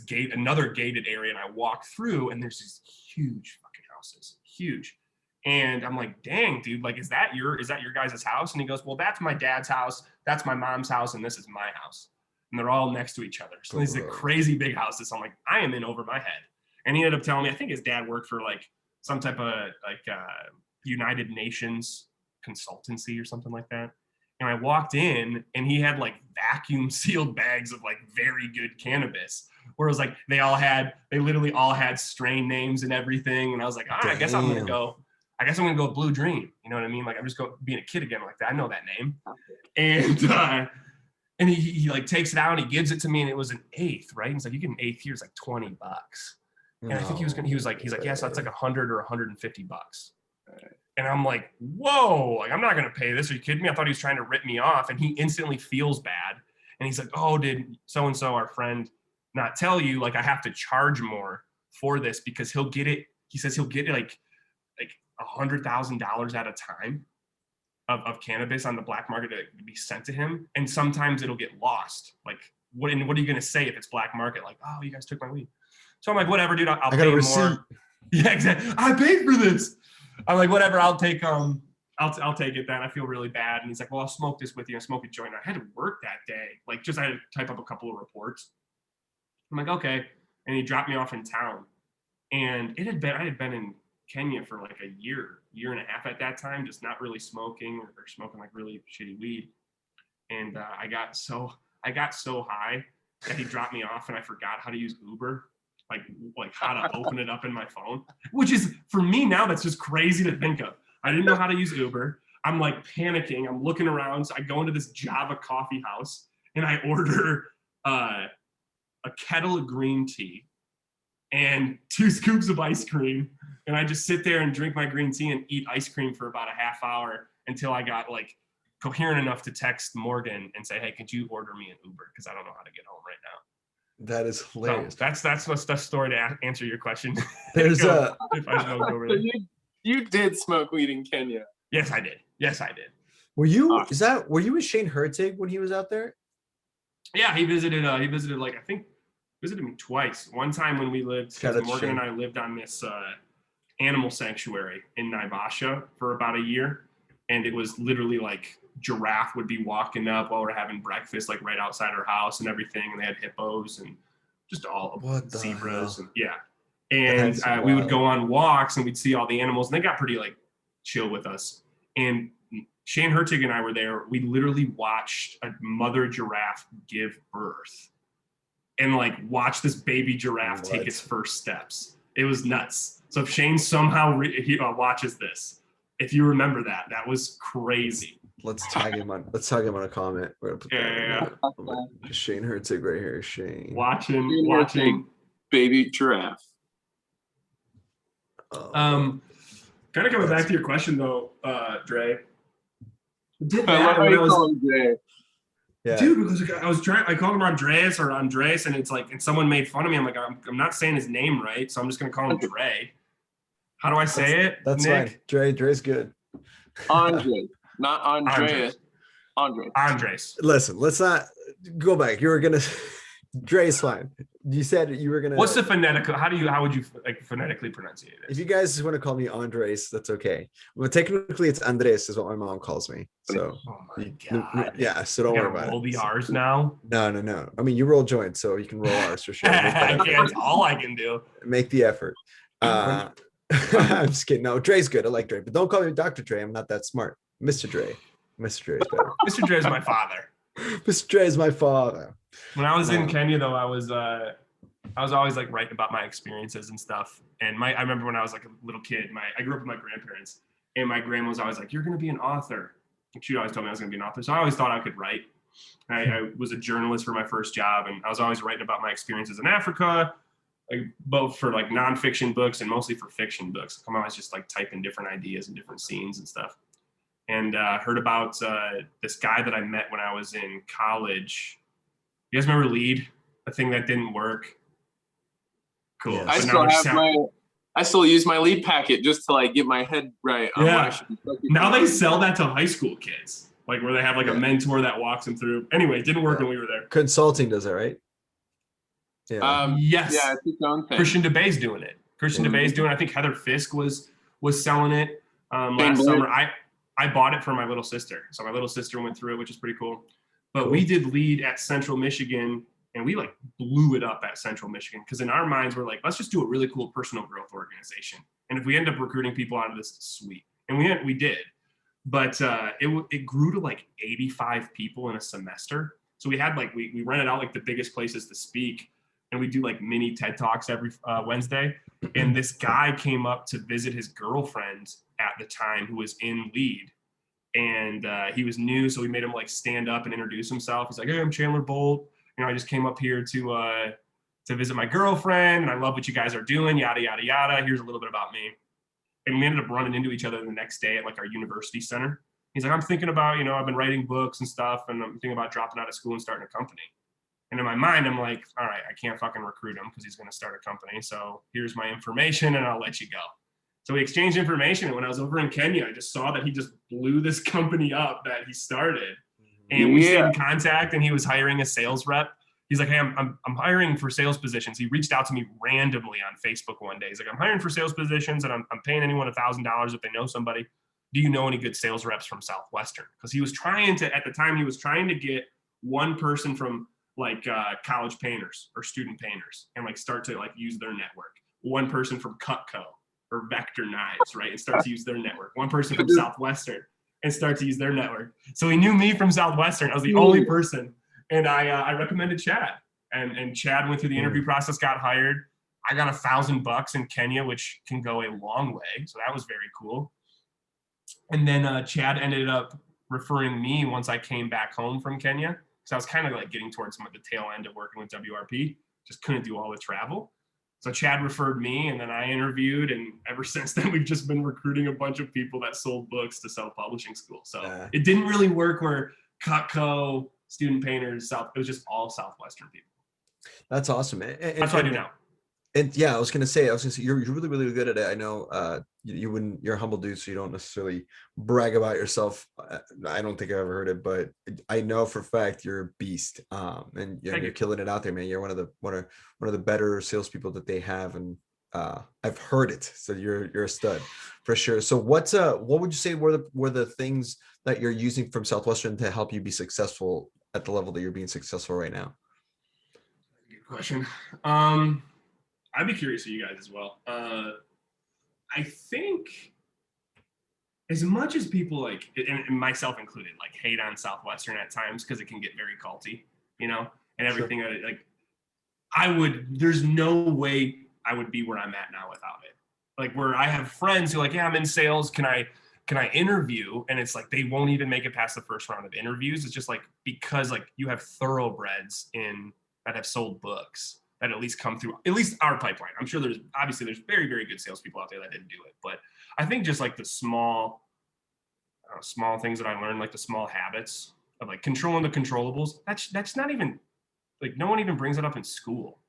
gate, another gated area. And I walk through and there's these huge fucking houses, huge. And I'm like, dang, dude, like, is that your guys' house? And he goes, well, that's my dad's house. That's my mom's house. And this is my house. And they're all next to each other. So these are crazy big houses. So I'm like, I am in over my head. And he ended up telling me, I think his dad worked for like some type of like United Nations consultancy or something like that. And I walked in and he had like vacuum sealed bags of like very good cannabis where it was like, they literally all had strain names and everying. And I was like, I guess I'm going to go Blue Dream. You know what I mean? Like I'm just being a kid again like that. I know that name. And he like takes it out and he gives it to me and it was an eighth, right? And he's like, you get an eighth here, it's like $20. And I think he's like, yeah, so that's like $100 or $150. And I'm like, whoa, like, I'm not going to pay this. Are you kidding me? I thought he was trying to rip me off. And he instantly feels bad. And he's like, oh, did so-and-so, our friend, not tell you, like, I have to charge more for this because he'll get it. He says he'll get it like $100,000 at a time of cannabis on the black market to be sent to him. And sometimes it'll get lost. Like, what are you going to say if it's black market? Like, oh, you guys took my weed. So I'm like, whatever, dude, I'll pay more. Yeah, exactly. I paid for this. I'm like, whatever, I'll take I'll take it then. I feel really bad. And he's like, well, I'll smoke this with you. I smoke a joint. I had to work that day. Like, I had to type up a couple of reports. I'm like, okay. And he dropped me off in town. And I had been in Kenya for like a year and a half at that time, just not really smoking or smoking like really shitty weed. And I got so high that he dropped me off and I forgot how to use Uber. Like how to open it up in my phone, which is for me now, that's just crazy to think of. I didn't know how to use Uber. I'm like panicking. I'm looking around. So I go into this Java coffee house and I order a kettle of green tea and 2 scoops of ice cream. And I just sit there and drink my green tea and eat ice cream for about a half hour until I got like coherent enough to text Morgan and say, hey, could you order me an Uber? Because I don't know how to get home right now. That is hilarious. So that's what's the story to answer your question. There's if I smoked over there. So you did smoke weed in Kenya. Yes, I did. Were you with Shane Hertig when he was out there? Yeah, he visited like, I think visited me twice. One time when we lived, Morgan and I lived on this animal sanctuary in Naivasha for about a year. And it was literally like giraffe would be walking up while we're having breakfast, like right outside our house and everything. And they had hippos and just all zebras. And yeah. And we would go on walks and we'd see all the animals, and they got pretty like chill with us. And Shane Hertig and I were there. We literally watched a mother giraffe give birth and like watch this baby giraffe take its first steps. It was nuts. So if Shane somehow watches this, if you remember that, that was crazy. Let's tag him on a comment. We're gonna put that Shane Hertig right here. Shane watching baby giraffe. Kind of coming back to your question though, Dre. Did that when I was Dre. Yeah. Dude, because I called him Andreas or Andres, and it's like, and someone made fun of me. I'm like, I'm not saying his name right, so I'm just gonna call him Dre. How do I say it? That's Nick? fine. Dre's good. Andre, not Andreas. Andres. Listen, let's not go back. You were gonna. Dre's fine. You said you were gonna. What's the phonetical? How would you like phonetically pronunciate it? If you guys want to call me Andres, that's okay. Well, technically, it's Andres, is what my mom calls me. So, oh my god, yeah. So don't worry about it. Roll the R's now. No. I mean, you roll joints, so you can roll R's for sure. That's all I can do. Make the effort. I'm just kidding. No, Dre's good. I like Dre, but don't call me Dr. Dre. I'm not that smart. Mr. Dre. Mr. Dre is better. Mr. Dre is my father. Mr. Dre is my father. When I was in Kenya, though, I was always like writing about my experiences and stuff. And I remember when I was like a little kid, I grew up with my grandparents, and my grandma was always like, "You're gonna be an author." And she always told me I was gonna be an author, so I always thought I could write. I was a journalist for my first job, and I was always writing about my experiences in Africa, like both for like nonfiction books and mostly for fiction books. I'm always just like typing different ideas and different scenes and stuff. And heard about this guy that I met when I was in college. You guys remember Lead? The thing that didn't work. Cool. Yes. I still use my Lead packet just to like get my head right. Now they sell that to high school kids, like where they have like a mentor that walks them through. Anyway, it didn't work when we were there. Consulting does that, right? Yeah. Yes. Yeah, it's its own thing. Christian DeBay's doing it. I think Heather Fisk was selling it last summer. I bought it for my little sister. So my little sister went through it, which is pretty cool. But we did Lead at Central Michigan, and we like blew it up at Central Michigan because in our minds we're like, let's just do a really cool personal growth organization. And if we end up recruiting people out of this, sweet. And we did. But it grew to like 85 people in a semester. So we had like we rented out like the biggest places to speak, and we do like mini TED Talks every Wednesday. And this guy came up to visit his girlfriend at the time who was in Lead. And he was new, so we made him like stand up and introduce himself. He's like, "Hey, I'm Chandler Bolt. You know, I just came up here to visit my girlfriend, and I love what you guys are doing, yada, yada, yada. Here's a little bit about me." And we ended up running into each other the next day at like our university center. He's like, "I'm thinking about, I've been writing books and stuff, and I'm thinking about dropping out of school and starting a company." And in my mind, I'm like, all right, I can't fucking recruit him because he's going to start a company. So here's my information, and I'll let you go. So we exchanged information, and when I was over in Kenya, I just saw that he just blew this company up that he started, and we stayed in contact. And he was hiring a sales rep. He's like, "Hey, I'm hiring for sales positions." He reached out to me randomly on Facebook one day. He's like, "I'm hiring for sales positions, and I'm paying anyone $1,000 if they know somebody. Do you know any good sales reps from Southwestern?" Because he was trying to get one person from like college painters or student painters and like start to like use their network. One person from Cutco or Vector Knives, right? And start to use their network. One person from Southwestern and start to use their network. So he knew me from Southwestern. I was the only person. And I recommended Chad. And Chad went through the interview process, got hired. I got $1,000 in Kenya, which can go a long way. So that was very cool. And then Chad ended up referring me once I came back home from Kenya. So I was kind of like getting towards some of the tail end of working with WRP. Just couldn't do all the travel. So Chad referred me, and then I interviewed, and ever since then we've just been recruiting a bunch of people that sold books to self-publishing school. So it didn't really work where Cutco, student painters, it was just all Southwestern people. That's awesome. That's what I do now. And yeah, I was gonna say you're really, really good at it. I know you're a humble dude, so you don't necessarily brag about yourself. I don't think I've ever heard it, but I know for a fact you're a beast. And you're killing it out there, man. You're one of the better salespeople that they have, and I've heard it. So you're a stud for sure. So what would you say were the things that you're using from Southwestern to help you be successful at the level that you're being successful right now? Good question. I'd be curious of you guys as well. I think as much as people like, and myself included, like hate on Southwestern at times because it can get very culty, you know, and everything. Sure. Like, there's no way I would be where I'm at now without it. Like, where I have friends who are like, yeah, I'm in sales. Can I interview? And it's like, they won't even make it past the first round of interviews. It's just like, because like you have thoroughbreds that have sold books that at least come through, at least our pipeline. I'm sure there's very, very good salespeople out there that didn't do it. But I think just like the small things that I learned, like the small habits of like controlling the controllables, that's not even, like, no one even brings it up in school.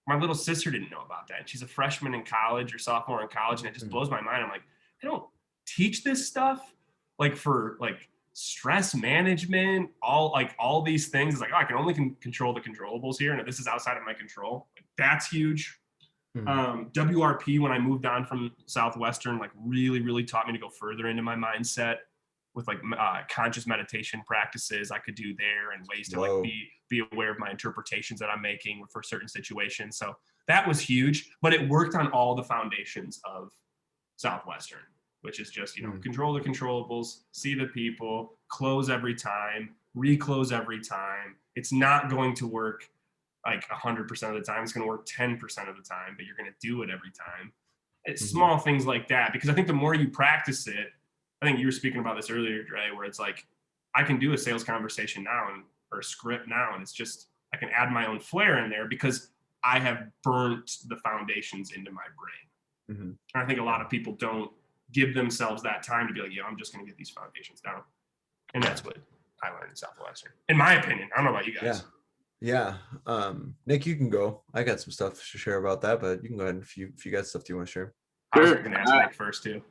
My little sister didn't know about that. She's a freshman in college or sophomore in college, and it just blows my mind. I'm like, they don't teach this stuff, like, for like stress management, all these things. It's like, oh, I can only control the controllables here, and if this is outside of my control, like, that's huge. WRP, when I moved on from Southwestern, like really, really taught me to go further into my mindset with like conscious meditation practices I could do there, and ways to like be aware of my interpretations that I'm making for certain situations. So that was huge, but it worked on all the foundations of Southwestern, which is just, control the controllables, see the people, close every time, reclose every time. It's not going to work like 100% of the time. It's going to work 10% of the time, but you're going to do it every time. It's small things like that, because I think the more you practice it, I think you were speaking about this earlier, Dre, where it's like, I can do a sales conversation now or a script now, and it's just, I can add my own flair in there because I have burnt the foundations into my brain. And I think a lot of people don't give themselves that time to be like, yeah, I'm just going to get these foundations down. And that's what I learned in Southwestern, in my opinion. I don't know about you guys. Yeah. Nick, you can go. I got some stuff to share about that, but you can go ahead if you got stuff you want to share. I was going to ask Nick first too.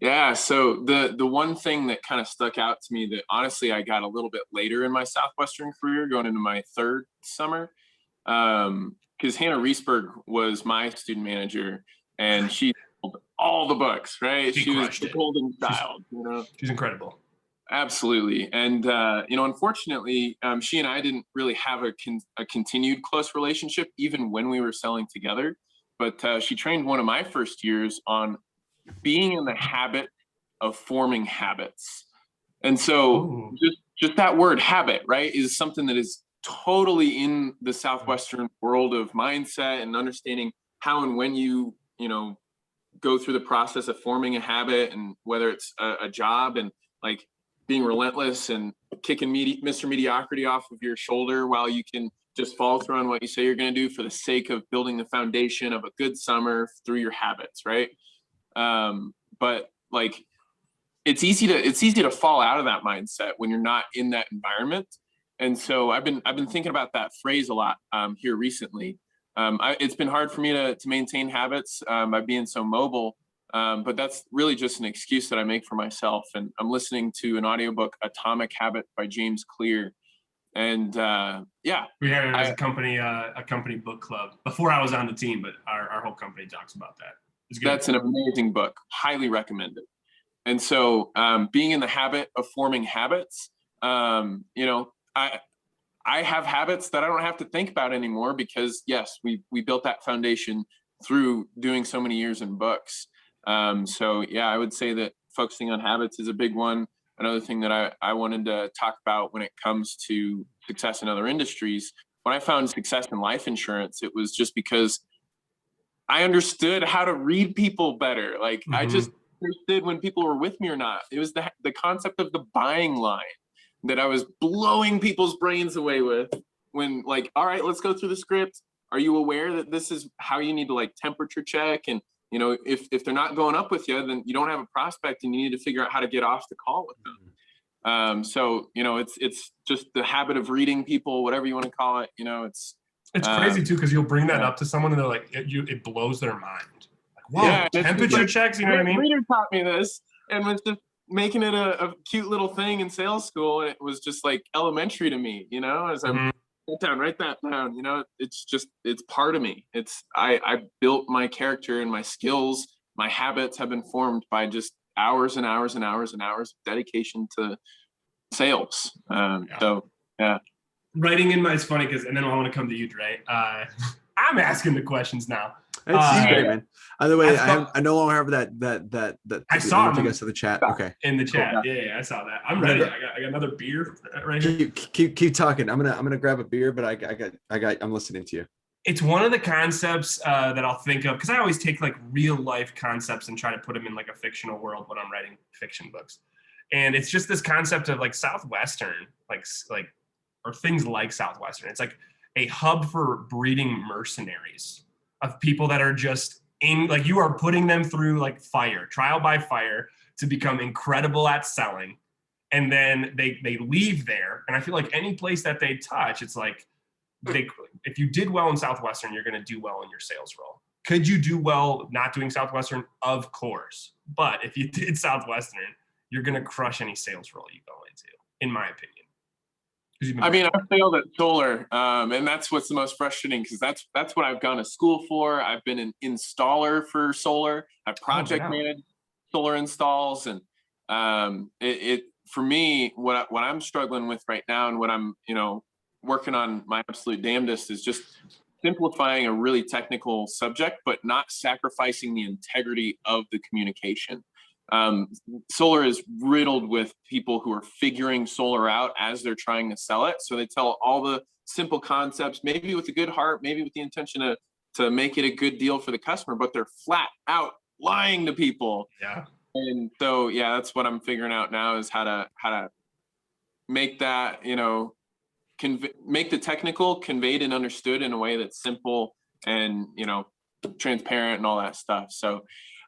Yeah. So the one thing that kind of stuck out to me that honestly I got a little bit later in my Southwestern career, going into my third summer, because Hannah Reesberg was my student manager, and she sold all the books, right? She was the golden child, She's incredible. Absolutely. And, unfortunately, she and I didn't really have a continued close relationship, even when we were selling together. But she trained one of my first years on being in the habit of forming habits. And so just that word habit, right, is something that is totally in the Southwestern world of mindset and understanding how and when you go through the process of forming a habit, and whether it's a job, and like being relentless and kicking Mr. Mediocrity off of your shoulder while you can just follow through on what you say you're going to do for the sake of building the foundation of a good summer through your habits, right? But like, it's easy to fall out of that mindset when you're not in that environment. And so I've been thinking about that phrase a lot here recently. It's been hard for me to maintain habits by being so mobile. But that's really just an excuse that I make for myself. And I'm listening to an audiobook, Atomic Habit by James Clear. And we had it as a company book club before I was on the team, but our whole company talks about that. It's good. That's an amazing book. Highly recommend it. And so being in the habit of forming habits, I have habits that I don't have to think about anymore, because yes, we built that foundation through doing so many years in books. So yeah, I would say that focusing on habits is a big one. Another thing that I wanted to talk about when it comes to success in other industries, when I found success in life insurance, it was just because I understood how to read people better. Like I just understood when people were with me or not. It was the concept of the buying line that I was blowing people's brains away with, when like, all right, let's go through the script. Are you aware that this is how you need to like temperature check? And if they're not going up with you, then you don't have a prospect, and you need to figure out how to get off the call with them. So it's just the habit of reading people, whatever you want to call it. It's crazy too, because you'll bring that up to someone and they're like, it blows their mind. Like, whoa, temperature checks, you know what I mean? Reader taught me this, and was just making it a cute little thing in sales school, and it was just like elementary to me, as I'm write that down, it's part of me. I built my character and my skills, my habits have been formed by just hours and hours and hours and hours of dedication to sales. So yeah. Writing in my, it's funny because, and then I want to come to you, Dre. I I'm asking the questions now. It's great, man. By the way, I I no longer have that. I saw him. You guys to the chat. Okay. In the chat. Cool. Yeah, I saw that. I'm ready. I got another beer right here. Keep talking. I'm gonna grab a beer, but I'm listening to you. It's one of the concepts that I'll think of, because I always take like real life concepts and try to put them in like a fictional world when I'm writing fiction books. And it's just this concept of like Southwestern, like or things like Southwestern. It's like a hub for breeding mercenaries of people that are just in, like, you are putting them through like trial by fire to become incredible at selling. And then they leave there. And I feel like any place that they touch, it's like, if you did well in Southwestern, you're going to do well in your sales role. Could you do well not doing Southwestern? Of course. But if you did Southwestern, you're going to crush any sales role you go into, in my opinion. I mean, I failed at solar, and that's what's the most frustrating, because that's what I've gone to school for. I've been an installer for solar. I project managed solar installs, and it for me, what I'm struggling with right now, and what I'm working on my absolute damnedest, is just simplifying a really technical subject, but not sacrificing the integrity of the communication. Solar is riddled with people who are figuring solar out as they're trying to sell it. So they tell all the simple concepts, maybe with a good heart, maybe with the intention to make it a good deal for the customer, but they're flat out lying to people. Yeah. And so, yeah, that's what I'm figuring out now, is how to make that, make the technical conveyed and understood in a way that's simple and, transparent and all that stuff. So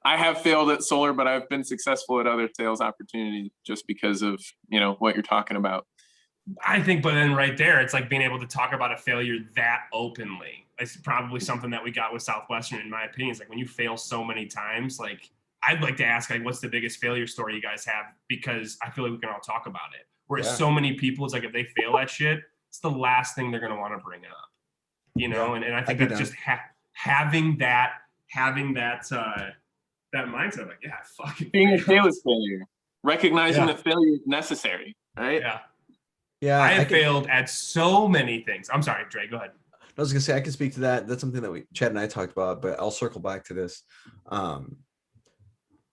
I have failed at solar, but I've been successful at other sales opportunities just because of, what you're talking about. I think, but then right there, it's like being able to talk about a failure that openly. It's probably something that we got with Southwestern, in my opinion. It's like when you fail so many times, like, I'd like to ask, like, what's the biggest failure story you guys have? Because I feel like we can all talk about it. Whereas so many people, it's like, if they fail at shit, it's the last thing they're going to want to bring up, and I think that's just having that mindset, like, yeah, fucking being okay with failure, recognizing that failure is necessary, right? Yeah. I have failed at so many things. I'm sorry, Dre, go ahead. I was gonna say, I can speak to that. That's something that Chad and I talked about, but I'll circle back to this.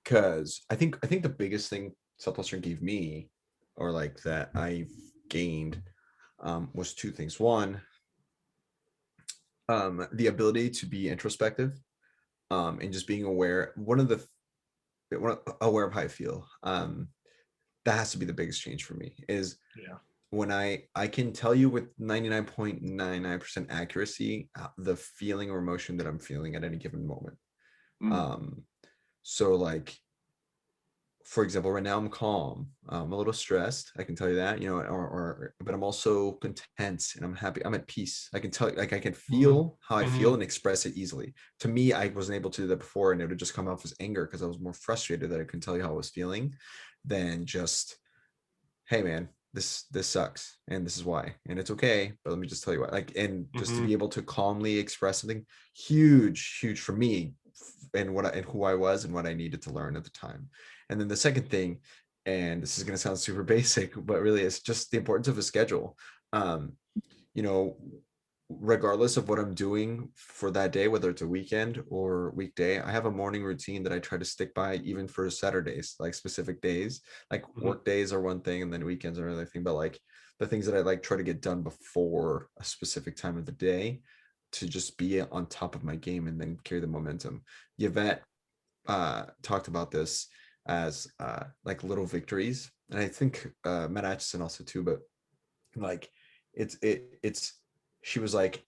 Because I think the biggest thing Southwestern gave me, or like that I've gained, was two things. One, the ability to be introspective, and just being aware. Aware of how I feel. That has to be the biggest change for me, is when I can tell you with 99.99% accuracy the feeling or emotion that I'm feeling at any given moment. So like, for example, right now I'm calm. I'm a little stressed. I can tell you that, but I'm also content and I'm happy. I'm at peace. I can tell, like, I can feel how I feel and express it easily. To me, I wasn't able to do that before, and it would just come off as anger because I was more frustrated that I couldn't tell you how I was feeling than just, hey man, this sucks and this is why, and it's okay, but let me just tell you why. Like, and just to be able to calmly express something, huge for me, and who I was and what I needed to learn at the time. And then the second thing, and this is going to sound super basic, but really it's just the importance of a schedule. Regardless of what I'm doing for that day, whether it's a weekend or weekday, I have a morning routine that I try to stick by, even for Saturdays, like specific days. Like work days are one thing, and then weekends are another thing. But like the things that I like try to get done before a specific time of the day, to just be on top of my game and then carry the momentum. Yvette talked about this as like little victories, and I think Matt Atchison also too. But like it's she was like,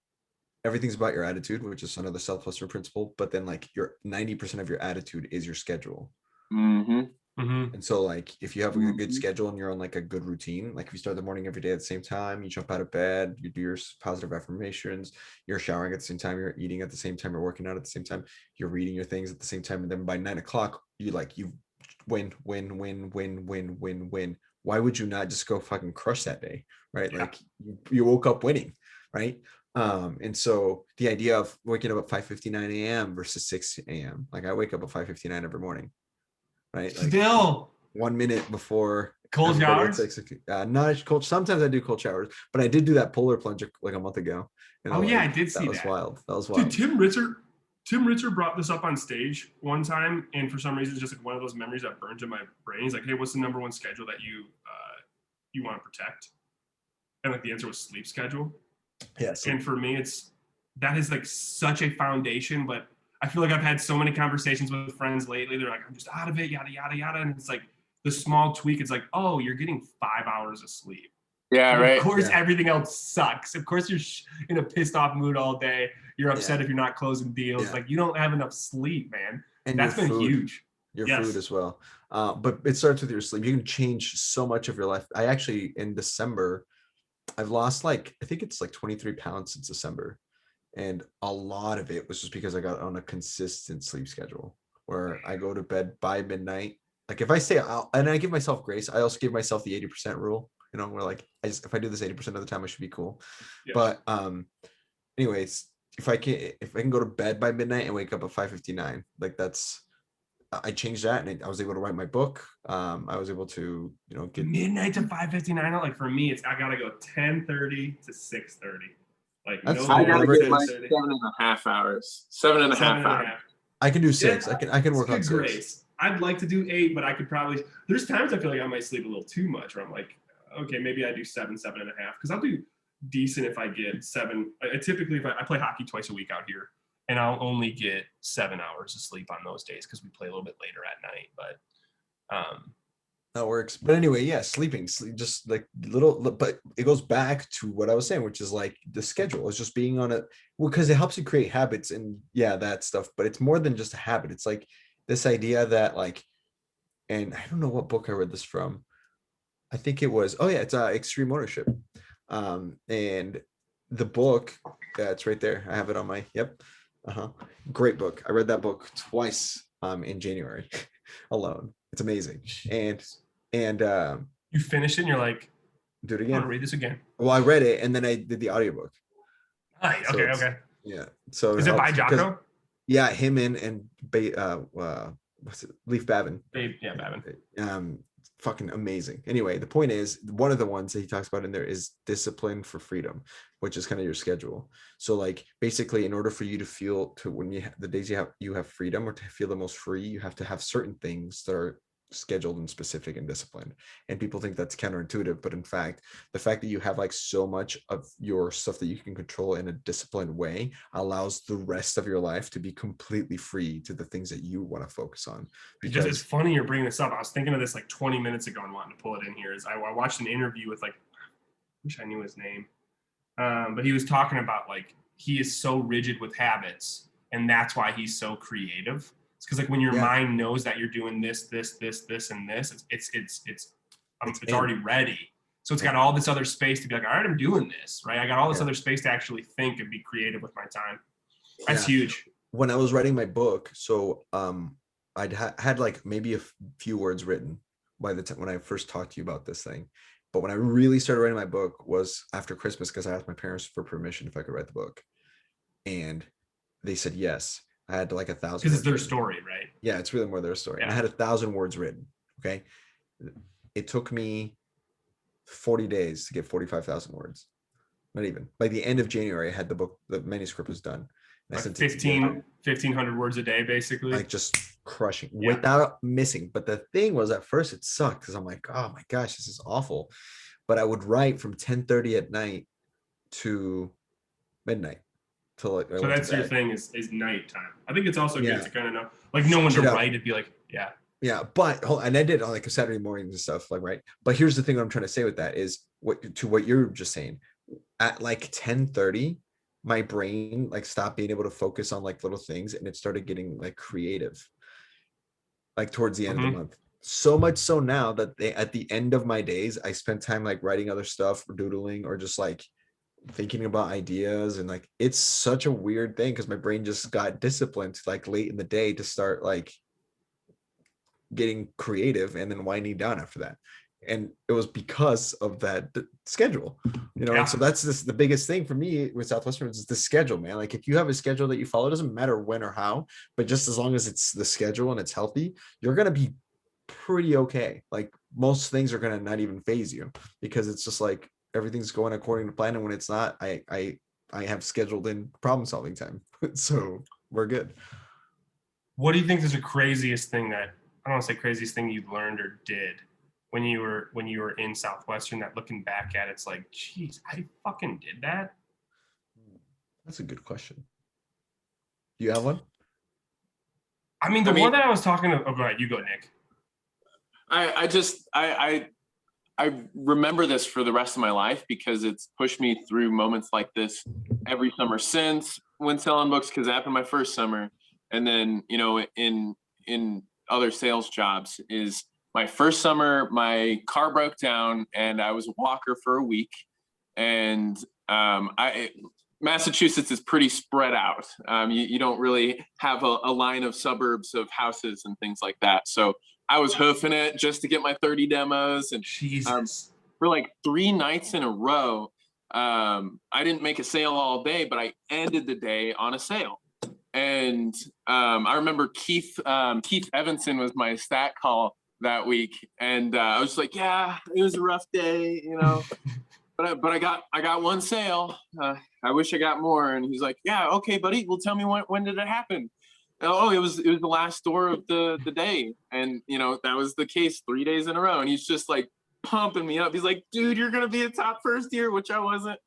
everything's about your attitude, which is another Southwestern principle. But then like your 90% of your attitude is your schedule. And so like, if you have a good schedule and you're on like a good routine, like if you start the morning every day at the same time, you jump out of bed, you do your positive affirmations, you're showering at the same time, you're eating at the same time, you're working out at the same time, you're reading your things at the same time, and then by 9 o'clock you win. Why would you not just go fucking crush that day, right? Like you woke up winning, right? And so the idea of waking up at 5:59 a.m. versus 6 a.m. Like I wake up at 5:59 every morning. Right. Like, still, 1 minute before Cold everybody at showers? 6. Not cold. Sometimes I do cold showers, but I did do that polar plunge like a month ago. And Oh I'm yeah, I like, did see that was that. wild. That was Dude, wild. Tim Ritzer brought this up on stage one time, and for some reason, it's just like one of those memories that burns in my brain. He's like, "Hey, what's the number one schedule that you want to protect?" And like the answer was sleep schedule. Yes. And for me, that is like such a foundation. But I feel like I've had so many conversations with friends lately. They're like, "I'm just out of it, yada yada yada," and it's like the small tweak. It's like, "Oh, you're getting 5 hours of sleep." Yeah, Like, right. of course, Yeah. everything else sucks. Of course, you're in a pissed off mood all day. You're upset if you're not closing deals. Yeah. Like you don't have enough sleep, man. And That's your been food. huge. Your Yes. food as well. But it starts with your sleep. You can change so much of your life. I actually, in December, I've lost like, I think it's like 23 pounds since December. And a lot of it was just because I got on a consistent sleep schedule where I go to bed by midnight. Like if I stay out, and I give myself grace, I also give myself the 80% rule, where like, if I do this 80% of the time, I should be cool. Yes. But anyways, if I can go to bed by midnight and wake up at 5:59, like I changed that, and I was able to write my book. I was able to, get midnight to 5:59. Like for me, I gotta go 10:30 to 6:30. Like That's no I fine. gotta more get than my 10:30. 7.5 hours. 7.5 hours. I can do 6. Yeah, I can it's work on good 6. grace. I'd like to do 8, but I could probably. There's times I feel like I might sleep a little too much, where I'm like, okay, maybe I do 7.5, because I'll do decent if I get 7. I typically, if I play hockey twice a week out here, and I'll only get 7 hours of sleep on those days because we play a little bit later at night. But That works. But anyway, yeah, sleep, just like but it goes back to what I was saying, which is like the schedule is just being on it, because it helps you create habits, and yeah, that stuff. But it's more than just a habit. It's like this idea that like, and I don't know what book I read this from. I think it was, it's Extreme Ownership. And the book, it's right there. I have it on my, yep. Great book. I read that book twice in January alone. It's amazing. And you finish it and you're like, do it I want to again. read this again. Well, I read it and then I did the audiobook. Right. So Okay. Yeah. So Is it by Jocko? Yeah, him and what's it? Leaf Babin. Yeah, Babin. Fucking amazing. Anyway, the point is, one of the ones that he talks about in there is discipline for freedom, which is kind of your schedule. So like basically, in order for you to feel when the days you have freedom, or to feel the most free, you have to have certain things that are scheduled and specific and disciplined. And people think that's counterintuitive, but in fact, the fact that you have like so much of your stuff that you can control in a disciplined way allows the rest of your life to be completely free to the things that you want to focus on. Because it's funny you're bringing this up. I was thinking of this like 20 minutes ago and wanting to pull it in here. I watched an interview with I wish I knew his name, but he was talking about like he is so rigid with habits, and that's why he's so creative. It's because like when your mind knows that you're doing this, and this, it's already ready. So it's got all this other space to be like, all right, I'm doing this, right? I got all this other space to actually think and be creative with my time. That's huge. When I was writing my book, so I'd had like maybe a few words written by the time when I first talked to you about this thing. But when I really started writing my book was after Christmas, because I asked my parents for permission if I could write the book. And they said yes. I had like 1,000. Because it's their story, right? Yeah, it's really more their story. Yeah. And I had 1,000 words written. Okay. It took me 40 days to get 45,000 words. Not even. By the end of January, I had the manuscript was done. Like 1,500 words a day, basically. Like just crushing without missing. But the thing was, at first it sucked because I'm like, oh my gosh, this is awful. But I would write from 10:30 at night to midnight. So that's your thing is nighttime. I think it's also good to kind of know, like no one to write it'd be like, yeah, but and I did on like a Saturday mornings and stuff, like, right. But here's the thing I'm trying to say with that is what you're just saying. At like 10:30, my brain like stopped being able to focus on like little things, and it started getting like creative, like towards the end of the month. So much so now that at the end of my days, I spend time like writing other stuff or doodling or just like thinking about ideas. And like it's such a weird thing because my brain just got disciplined like late in the day to start like getting creative and then winding down after that. And it was because of that schedule, and so that's the biggest thing for me with Southwestern is the schedule, man. Like if you have a schedule that you follow, it doesn't matter when or how, but just as long as it's the schedule and it's healthy, you're going to be pretty okay. Like most things are gonna not even phase you because it's just like everything's going according to plan, and when it's not, I have scheduled in problem solving time, so we're good. What do you think is the craziest thing that, I don't want to say craziest thing you learned or did when you were in Southwestern, that looking back at it's like, geez, I fucking did that? That's a good question. Do you have one? I mean, the one that I was talking to, oh, go ahead, you go, Nick. I remember this for the rest of my life because it's pushed me through moments like this every summer since, when selling books, because it happened my first summer. And then, you know, in other sales jobs, is my first summer, my car broke down and I was a walker for a week. And Massachusetts is pretty spread out. You don't really have a line of suburbs of houses and things like that. So I was hoofing it just to get my 30 demos. And Jesus. For like 3 nights in a row, I didn't make a sale all day, but I ended the day on a sale. And I remember Keith Evanson was my stat call that week. And I was like, yeah, it was a rough day, you know. But I got one sale. I wish I got more. And he's like, yeah, okay, buddy. Well, tell me when did it happen? Oh, it was the last store of the day. And you know, that was the case 3 days in a row. And he's just like pumping me up. He's like, dude, you're gonna be a top first year, which I wasn't,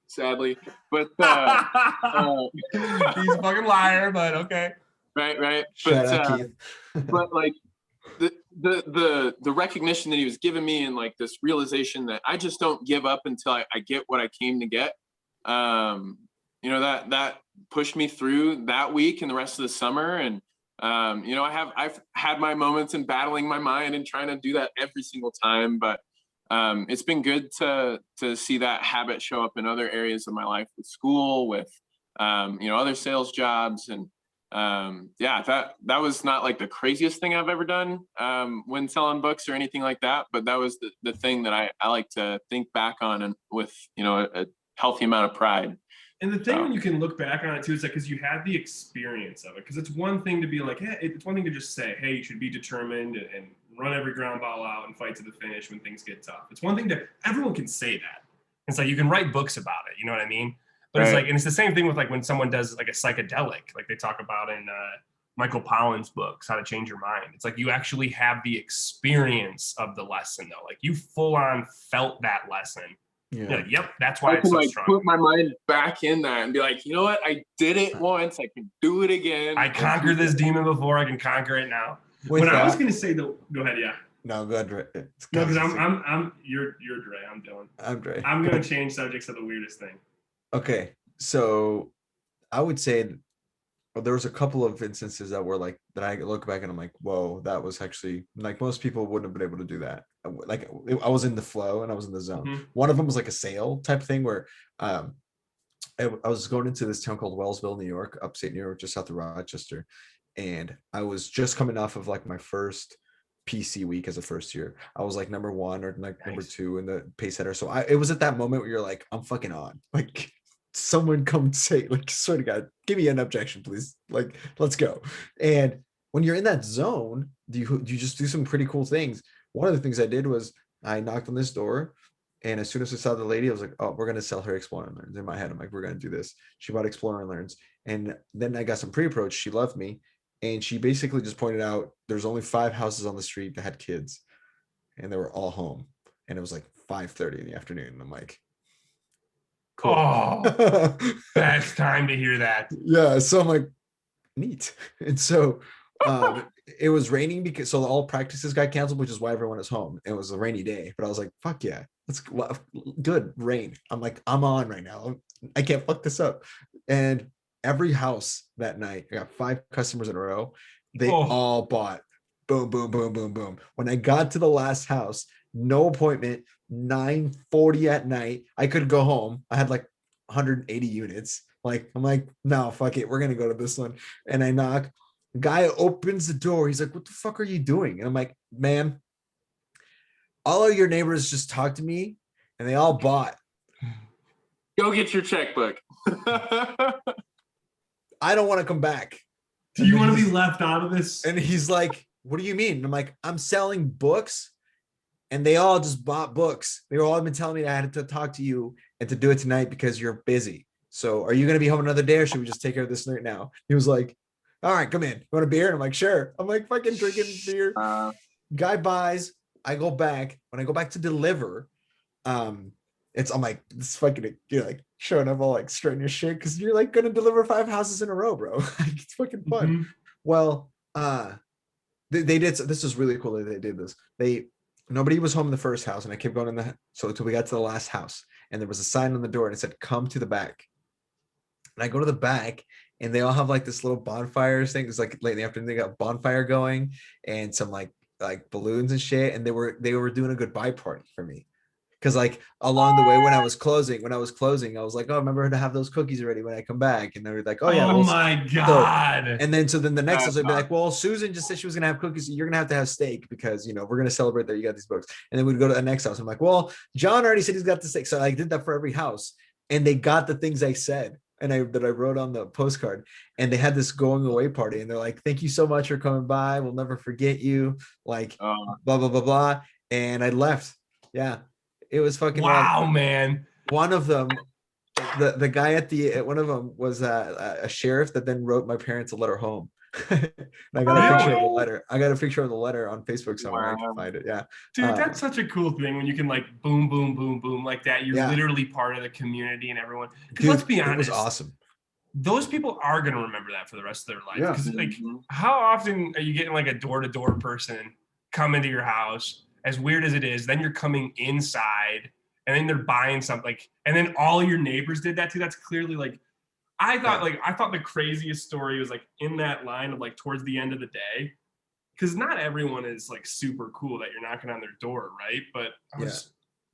sadly. But He's a fucking liar, but okay. Right. Shout out, Keith. But like the recognition that he was giving me, and like this realization that I just don't give up until I get what I came to get. You know, that pushed me through that week and the rest of the summer. And you know, I've had my moments in battling my mind and trying to do that every single time, but it's been good to see that habit show up in other areas of my life, with school, with you know, other sales jobs. And yeah, that was not like the craziest thing I've ever done when selling books or anything like that, but that was the thing that I like to think back on, and with, you know, a healthy amount of pride. And the thing when you can look back on it too is like, because you had the experience of it. Because it's one thing to be like, hey, it's one thing to just say, hey, you should be determined and run every ground ball out and fight to the finish when things get tough. It's one thing to, everyone can say that. It's like you can write books about it, you know what I mean? But it's like, and it's the same thing with like when someone does like a psychedelic, like they talk about in Michael Pollan's books, How to Change Your Mind. It's like you actually have the experience of the lesson though. Like you full on felt that lesson. Yeah. Like, yep, that's why I it's can so like strong. put my mind back in that and be like, you know what? I did it once. I can do it again. I conquered this demon before. I can conquer it now. I was gonna say though, go ahead, yeah. No, go ahead, Dre. No, because you're Dre. I'm Dillon. I'm Dre. I'm gonna change subjects to the weirdest thing. Okay, so I would say there was a couple of instances that were like that I look back and I'm like, whoa, that was actually like most people wouldn't have been able to do that. Like I was in the flow and I was in the zone. Mm-hmm. One of them was like a sale type thing where I was going into this town called Wellsville, New York, upstate New York, just south of Rochester, and I was just coming off of like my first PC week as a first year. I was like number 1 or like number 2 in the pace setter. So it was at that moment where you're like, I'm fucking on. Like someone come say, like, swear to God, give me an objection, please. Like, let's go. And when you're in that zone, you just do some pretty cool things. One of the things I did was I knocked on this door, and as soon as I saw the lady, I was like, oh, we're going to sell her Explore and Learns. In my head, I'm like, we're going to do this. She bought Explore and Learns. And then I got some pre-approach. She loved me. And she basically just pointed out there's only 5 houses on the street that had kids, and they were all home. And it was like 5:30 in the afternoon. And I'm like, cool. Oh, best time to hear that. Yeah. So I'm like, neat. And so it was raining because so all practices got canceled, which is why everyone is home. It was a rainy day, but I was like, fuck yeah, that's good rain. I'm like, I'm on right now. I can't fuck this up. And every house that night, I got 5 customers in a row. They all bought. Boom, boom, boom, boom, boom. When I got to the last house, no appointment, 9:40 at night. I could go home. I had like 180 units. Like, I'm like, no, fuck it. We're going to go to this one. And I knock. The guy opens the door. He's like, what the fuck are you doing? And I'm like, man, all of your neighbors just talked to me and they all bought. Go get your checkbook. I don't want to come back. Do you want to be left out of this? And he's like, what do you mean? And I'm like, I'm selling books. And they all just bought books. They all been telling me I had to talk to you and to do it tonight because you're busy. So are you going to be home another day or should we just take care of this right now? He was like, all right, come in. You want a beer? And I'm like, sure. I'm like fucking drinking beer. Guy buys. I go back. When I go back to deliver, I'm like, this fucking, you're like showing up all like straighten your shit because you're like going to deliver 5 houses in a row, bro. It's fucking fun. Mm-hmm. Well, they did. This is really cool that they did this. Nobody was home in the first house, and I kept going so until we got to the last house, and there was a sign on the door, and it said, "Come to the back." And I go to the back, and they all have like this little bonfires thing. It's like late in the afternoon, they got a bonfire going, and some like balloons and shit, and they were doing a goodbye party for me. Because like along the way when I was closing, I was like, oh, remember to have those cookies ready when I come back. And they were like, oh yeah. Oh my God. So then the next house would be like, well, Susan just said she was gonna have cookies. So you're gonna have steak because we're gonna celebrate that you got these books. And then we'd go to the next house. I'm like, well, John already said he's got the steak. So I did that for every house. And they got the things I said and that I wrote on the postcard. And they had this going away party. And they're like, thank you so much for coming by. We'll never forget you. Like blah, blah, blah, blah. And I left. Yeah. It was fucking wow, man. One of them, the guy one of them was a sheriff that then wrote my parents a letter home. And I got a picture of the letter. I got a picture of the letter on Facebook somewhere. Wow. I can find it. Yeah, dude, that's such a cool thing when you can like boom, boom, boom, boom like that. You're literally part of the community and everyone. Because let's be honest, it was awesome. Those people are gonna remember that for the rest of their life. Because like, how often are you getting like a door-to-door person come into your house? As weird as it is, then you're coming inside and then they're buying something and then all your neighbors did that too. That's clearly like, I thought the craziest story was like in that line of like towards the end of the day. Cause not everyone is like super cool that you're knocking on their door. Right. But I was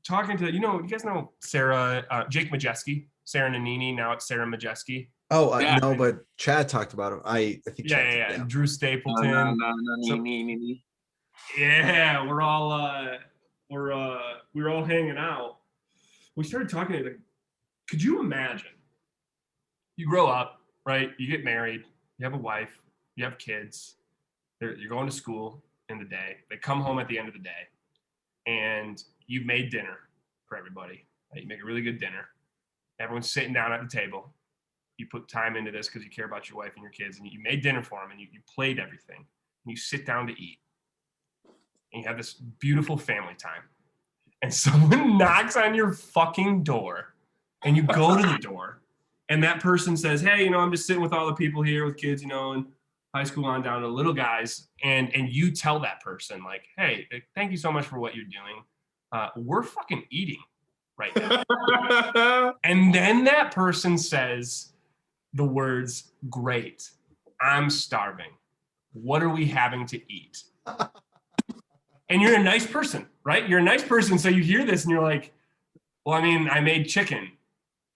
talking to, you guys know Sarah, Jake Majeski, Sarah Nanini. Now it's Sarah Majeski. Oh, no, but Chad talked about him. I think. Yeah. Drew Stapleton. Yeah, we were all hanging out. We started talking. Like, could you imagine? You grow up, right? You get married. You have a wife. You have kids. You're going to school in the day. They come home at the end of the day, and you've made dinner for everybody. Right? You make a really good dinner. Everyone's sitting down at the table. You put time into this because you care about your wife and your kids, and you made dinner for them, and you played everything. And you sit down to eat. And you have this beautiful family time. And someone knocks on your fucking door and you go to the door and that person says, hey, I'm just sitting with all the people here with kids, and high school on down to little guys. And you tell that person like, hey, thank you so much for what you're doing. We're fucking eating right now. And then that person says the words, great, I'm starving. What are we having to eat? And you're a nice person, right? You're a nice person. So you hear this and you're like, well, I made chicken.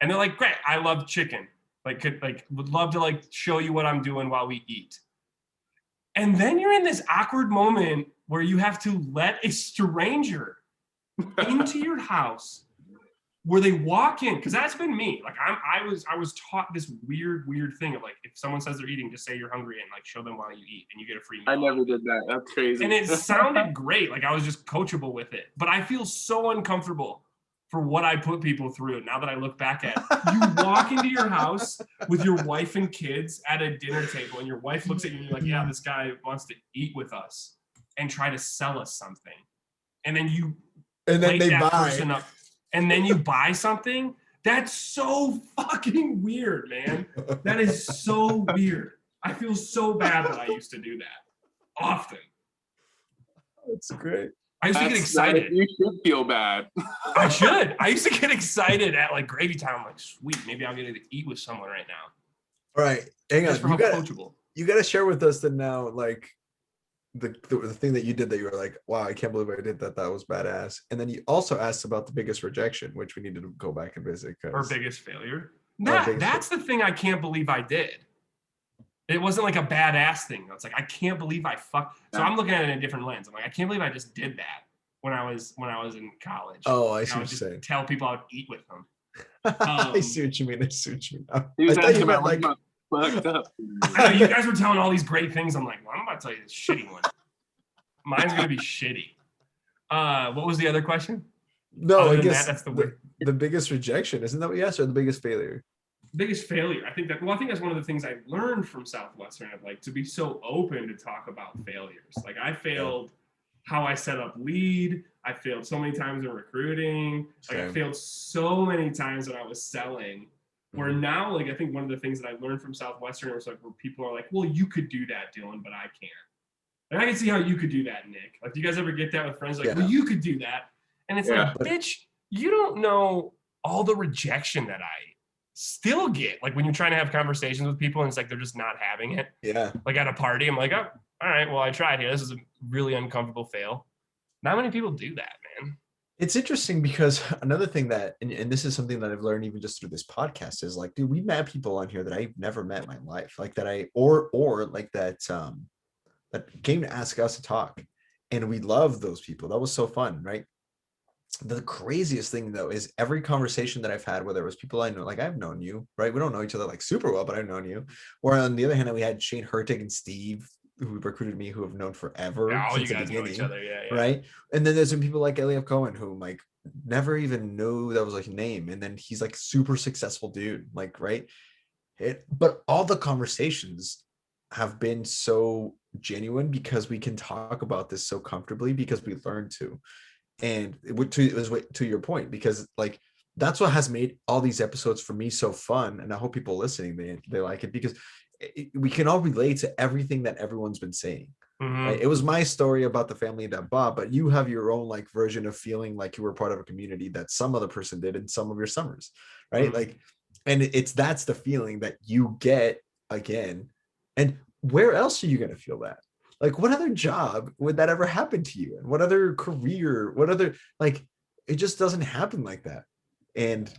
And they're like, great, I love chicken. Would love to show you what I'm doing while we eat. And then you're in this awkward moment where you have to let a stranger into your house where they walk in, because that's been me. Like I was taught this weird thing of like, if someone says they're eating, just say you're hungry and show them while you eat and you get a free meal. I never did that. That's crazy. And it sounded great. Like I was just coachable with it, but I feel so uncomfortable for what I put people through. Now that I look back at it, you walk into your house with your wife and kids at a dinner table and your wife looks at you and you're like, yeah, this guy wants to eat with us and try to sell us something. And then they buy person up. And then you buy something. That's so fucking weird, man. That is so weird. I feel so bad that I used to do that often. That's great. I used to get excited. You should feel bad. I should. I used to get excited at gravy time. I'm like, sweet, maybe I'll get to eat with someone right now. All right, hang on. You got to share with us then now, the thing that you did that you were like, wow, I can't believe I did that. That was badass. And then you also asked about the biggest rejection, which we need to go back and visit. Or biggest failure. That's the thing I can't believe I did. It wasn't like a badass thing. It's like, I can't believe I fucked. So I'm looking at it in a different lens. I'm like, I can't believe I just did that when I was in college. Oh, I see what you're saying. Tell people I would eat with them. I see what you mean. I thought you meant fucked up. I know you guys were telling all these great things. I'm like, well, I'm about to tell you this shitty one. Mine's gonna be shitty. What was the other question? No, Other I than guess that's the word. the biggest rejection, isn't that what you asked, or the biggest failure? Biggest failure. I think that's one of the things I learned from Southwestern, of like to be so open to talk about failures. Like I failed how I set up lead. I failed so many times in recruiting. Like I failed so many times when I was selling. Where now, like I think one of the things that I learned from Southwestern was like where people are like, well, you could do that, Dillon, but I can't. And I can see how you could do that, Nick. Like, do you guys ever get that with friends? Like, well, you could do that. And it's like, bitch, you don't know all the rejection that I still get. Like when you're trying to have conversations with people and it's like they're just not having it. Yeah. Like at a party, I'm like, oh, all right, well, I tried here. This is a really uncomfortable fail. Not many people do that, man. It's interesting because another thing that, and this is something that I've learned even just through this podcast, is like, dude, we met people on here that I've never met in my life. Like that or like that came to ask us to talk. And we love those people. That was so fun, right? The craziest thing though is every conversation that I've had, whether it was people I know, like I've known you, right? We don't know each other like super well, but I've known you. Or on the other hand, we had Shane Hertig and Steve, who recruited me, who have known forever. Yeah, all since you guys the beginning, know each other, yeah. Right. And then there's some people like Eliav Cohen, who like never even knew that was like a name. And then he's like super successful dude, like, right. But all the conversations have been so genuine because we can talk about this so comfortably because we learned to. And it was to your point, because like that's what has made all these episodes for me so fun. And I hope people listening, they like it, because we can all relate to everything that everyone's been saying. Right? It was my story about the family that bought, but you have your own like version of feeling like you were part of a community that some other person did in some of your summers, right? Like, and that's the feeling that you get again. And where else are you going to feel that? Like, what other job would that ever happen to you? And what other career, what other, like, it just doesn't happen like that. And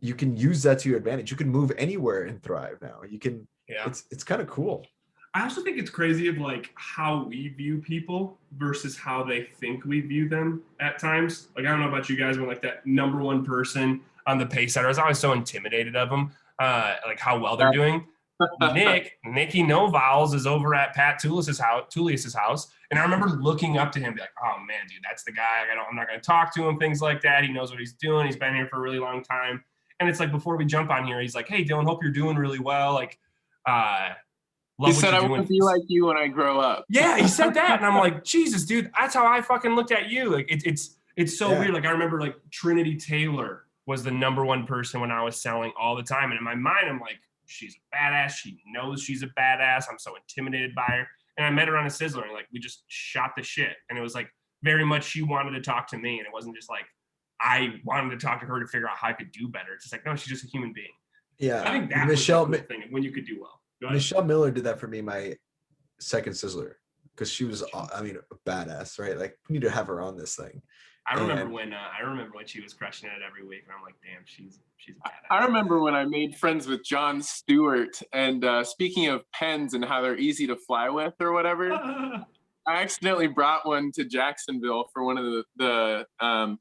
you can use that to your advantage. You can move anywhere and thrive now. You can, it's kind of cool. I also think it's crazy of like how we view people versus how they think we view them at times. Like, I don't know about you guys, but like that number one person on the pace setter, I was always so intimidated of them, like how well they're doing. Nicky No Vowels is over at Pat Tullius's house. And I remember looking up to him, be like, oh man, dude, that's the guy. I'm not going to talk to him, things like that. He knows what he's doing. He's been here for a really long time. And it's like, before we jump on here, he's like, hey, Dillon, hope you're doing really well. Like, he said, I want to be like you when I grow up. Yeah, he said that. And I'm like, Jesus, dude, that's how I fucking looked at you. Like, it's so weird. Like, I remember like Trinity Taylor was the number one person when I was selling all the time. And in my mind, I'm like, she's a badass. She knows she's a badass. I'm so intimidated by her. And I met her on a Sizzler and like, we just shot the shit. And it was like very much she wanted to talk to me. And it wasn't just like, I wanted to talk to her to figure out how I could do better. It's just like, no, she's just a human being. Yeah. I think that was the cool thing when you could do well. Michelle Miller did that for me, my second Sizzler, because she was, I mean, a badass, right? Like, we need to have her on this thing. I remember when she was crushing it every week, and I'm like, damn, she's a badass. I remember when I made friends with John Stewart, and speaking of pens and how they're easy to fly with or whatever, I accidentally brought one to Jacksonville for one of the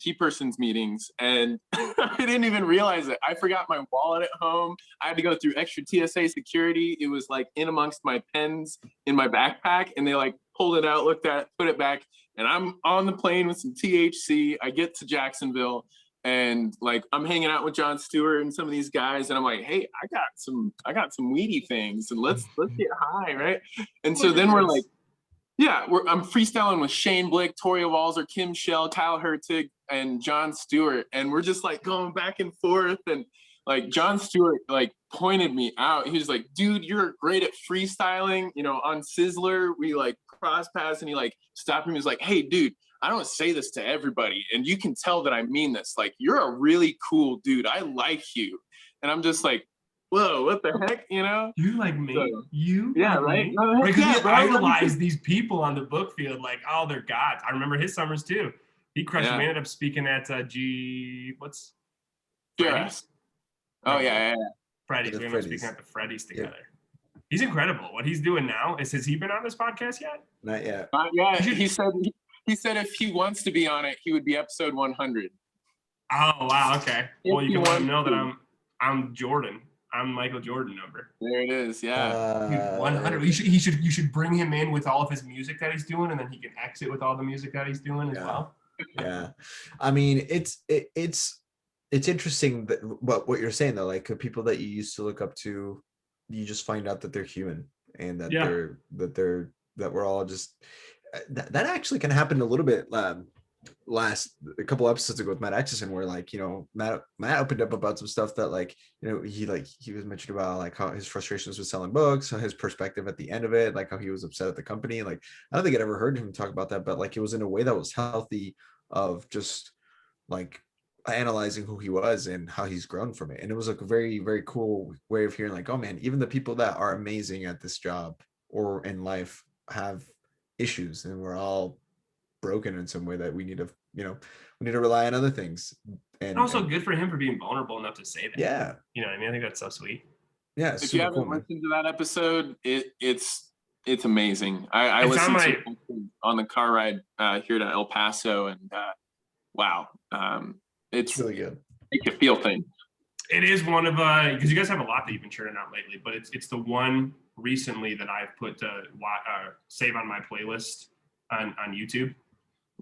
key persons meetings, and I didn't even realize it. I forgot my wallet at home. I had to go through extra TSA security. It was like in amongst my pens in my backpack, and they like pulled it out, looked at it, put it back, and I'm on the plane with some THC. I get to Jacksonville, and like I'm hanging out with John Stewart and some of these guys, and I'm like, hey, I got some weedy things, and let's get high, right? And so then we're like, yeah, I'm freestyling with Shane Blick, Toria Walzer, Kim Shell, Kyle Hertig, and John Stewart. And we're just like going back and forth. And like John Stewart like pointed me out. He was like, dude, you're great at freestyling. You know, on Sizzler, we like cross paths, and he like stopped me. He was like, hey, dude, I don't say this to everybody. And you can tell that I mean this. Like, you're a really cool dude. I like you. And I'm just like, whoa, what the heck, you know? You like me? So, yeah, like right? Me? Right, because he idolized these people on the book field, like, oh, they're gods. I remember his summers too. He crushed me. Ended up speaking at what's Freddy's? Oh, yeah. Freddy's. We ended up speaking at the Freddy's together. Yeah. He's incredible. What he's doing now has he been on this podcast yet? Not yet. Not yet. He said if he wants to be on it, he would be episode 100. Oh, wow. Okay. Well, you can let him know that I'm Jordan. on Michael Jordan number. There it is. Yeah. Dude, 100. You should bring him in with all of his music that he's doing, and then he can exit with all the music that he's doing as well. Yeah, I mean, it's interesting that what you're saying though, like people that you used to look up to, you just find out that they're human and that that we're all just that actually can happen a little bit. A couple episodes ago with Matt Atchison, where like, you know, Matt opened up about some stuff that like, you know, he was mentioned about like how his frustrations with selling books, his perspective at the end of it, like how he was upset at the company. Like, I don't think I'd ever heard him talk about that, but like it was in a way that was healthy of just like analyzing who he was and how he's grown from it. And it was like a very, very cool way of hearing like, oh man, even the people that are amazing at this job or in life have issues, and we're all broken in some way that we need to, you know, we need to rely on other things. And also good for him for being vulnerable enough to say that. Yeah. You know what I mean? I think that's so sweet. Yeah. If you haven't listened to that episode, it's amazing. I listened to it on the car ride here to El Paso, and wow. It's really good. Make you feel things. It is one of because you guys have a lot that you've been churning out lately, but it's the one recently that I've put save on my playlist on YouTube.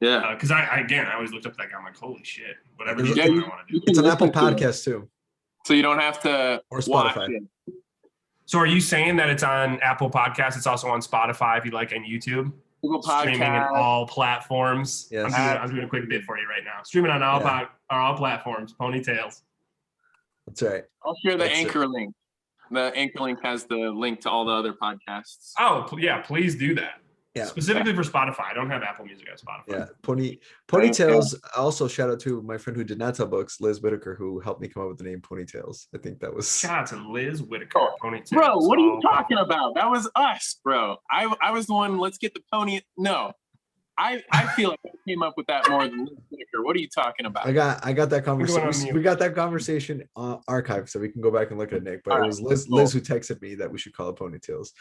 Yeah. Because I always looked up that guy. I'm like, holy shit, whatever I want to do. It's an Apple podcast too. So you don't have to or Spotify. So are you saying that it's on Apple Podcasts? It's also on Spotify if you like, and YouTube. Google Streaming in all platforms. Yes. I'm doing a quick bit for you right now. Streaming on all platforms. Ponytails. That's right. I'll share the Anchor link. The Anchor link has the link to all the other podcasts. Oh yeah, please do that. Yeah. Specifically for Spotify. I don't have Apple Music on Spotify. Yeah. Ponytails. Also, shout out to my friend who did not tell books, Liz Whitaker, who helped me come up with the name Ponytails. I think that was. Shout out to Liz Whitaker. Ponytails. Bro, what are you talking about? That was us, bro. I was the one. Let's get the pony. No, I feel like I came up with that more than Liz Whitaker. What are you talking about? I got that conversation. We got that conversation archived, so we can go back and look at it, Nick. But it was Liz who texted me that we should call it Ponytails.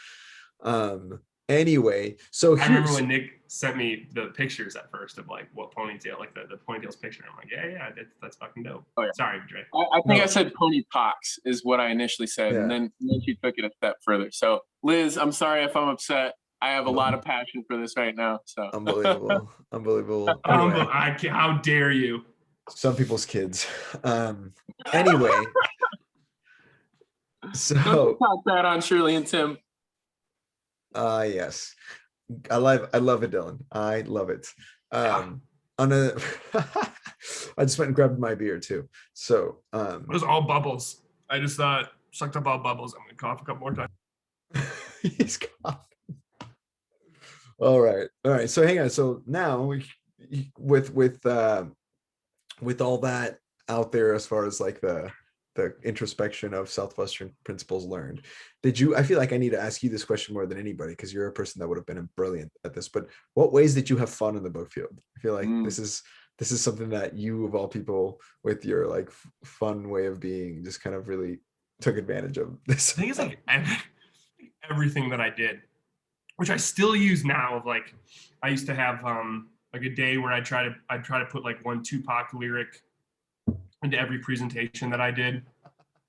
Anyway, so I remember when Nick sent me the pictures at first of like what ponytail, like the ponytails picture. I'm like, yeah, that's fucking dope. Oh, yeah. Sorry, Dre. I think I said pony pox is what I initially said, and then she took it a step further. So Liz, I'm sorry if I'm upset. I have a lot of passion for this right now. So unbelievable. Anyway, how dare you? Some people's kids. Anyway, so don't talk that on Shirley and Tim. Yes, I love it, Dillon. I love it. I just went and grabbed my beer too. So it was all bubbles. I just sucked up all bubbles. I'm gonna cough a couple more times. He's coughing. All right. So hang on. So now with all that out there, as far as like the introspection of Southwestern principles learned, I feel like I need to ask you this question more than anybody, because you're a person that would have been brilliant at this, but what ways did you have fun in the book field? I feel like this is something that you, of all people, with your like fun way of being, just kind of really took advantage of this. I think it's like everything that I did, which I still use now. Of like, I used to have like a day where I'd try to put like one Tupac lyric into every presentation that I did.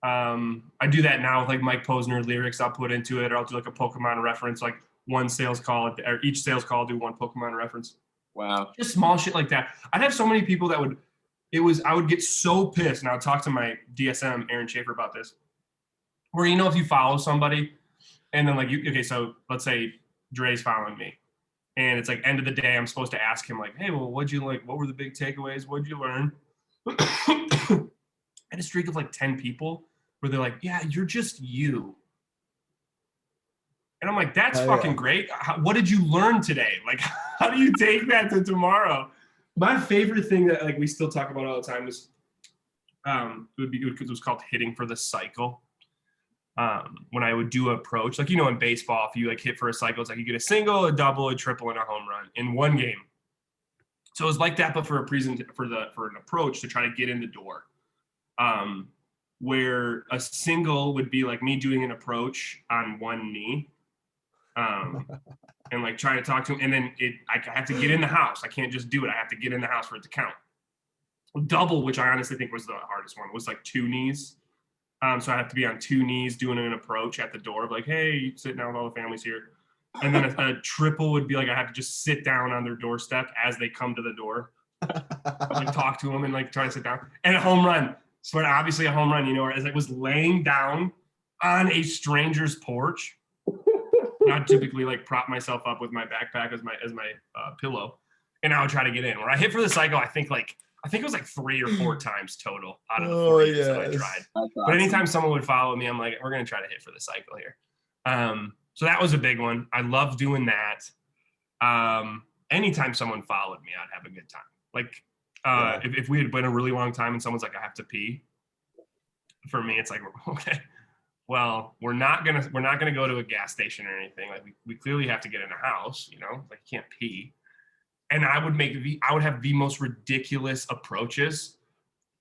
I do that now with like Mike Posner lyrics. I'll put into it, or I'll do like a Pokemon reference, like one sales call or each sales call, I'll do one Pokemon reference. Wow. Just small shit like that. I'd have so many people that I would get so pissed. And I would talk to my DSM, Aaron Schaefer, about this, where, you know, if you follow somebody and then like so let's say Dre's following me, and it's like end of the day, I'm supposed to ask him like, hey, well, what'd you like? What were the big takeaways? What'd you learn? I had a streak of like 10 people where they're like, yeah, you're just you. And I'm like, that's fucking great. What did you learn today? Like, how do you take that to tomorrow? My favorite thing that like we still talk about all the time is it was called hitting for the cycle. When I would do an approach, like, you know, in baseball, if you like hit for a cycle, it's like you get a single, a double, a triple, and a home run in one game. So it was like that, but for an approach to try to get in the door, where a single would be like me doing an approach on one knee, and like trying to talk to him, and then I have to get in the house. I can't just do it. I have to get in the house for it to count. Double, which I honestly think was the hardest one, was like two knees. So I have to be on 2 knees doing an approach at the door, like, hey, sitting down with all the families here. And then a triple would be like I have to just sit down on their doorstep as they come to the door, like talk to them and like try to sit down. And a home run. So obviously a home run, you know, as I was laying down on a stranger's porch. Not typically like prop myself up with my backpack as my pillow, and I would try to get in. When I hit for the cycle, I think it was like 3 or 4 times total out of the 4 years that I tried. That's But anytime someone would follow me, I'm like, we're gonna try to hit for the cycle here. So that was a big one. I love doing that. Anytime someone followed me, I'd have a good time. Like if we had been a really long time and someone's like, I have to pee. For me, it's like, okay. Well, we're not gonna go to a gas station or anything. Like we clearly have to get in a house, you know, like you can't pee. And I would have the most ridiculous approaches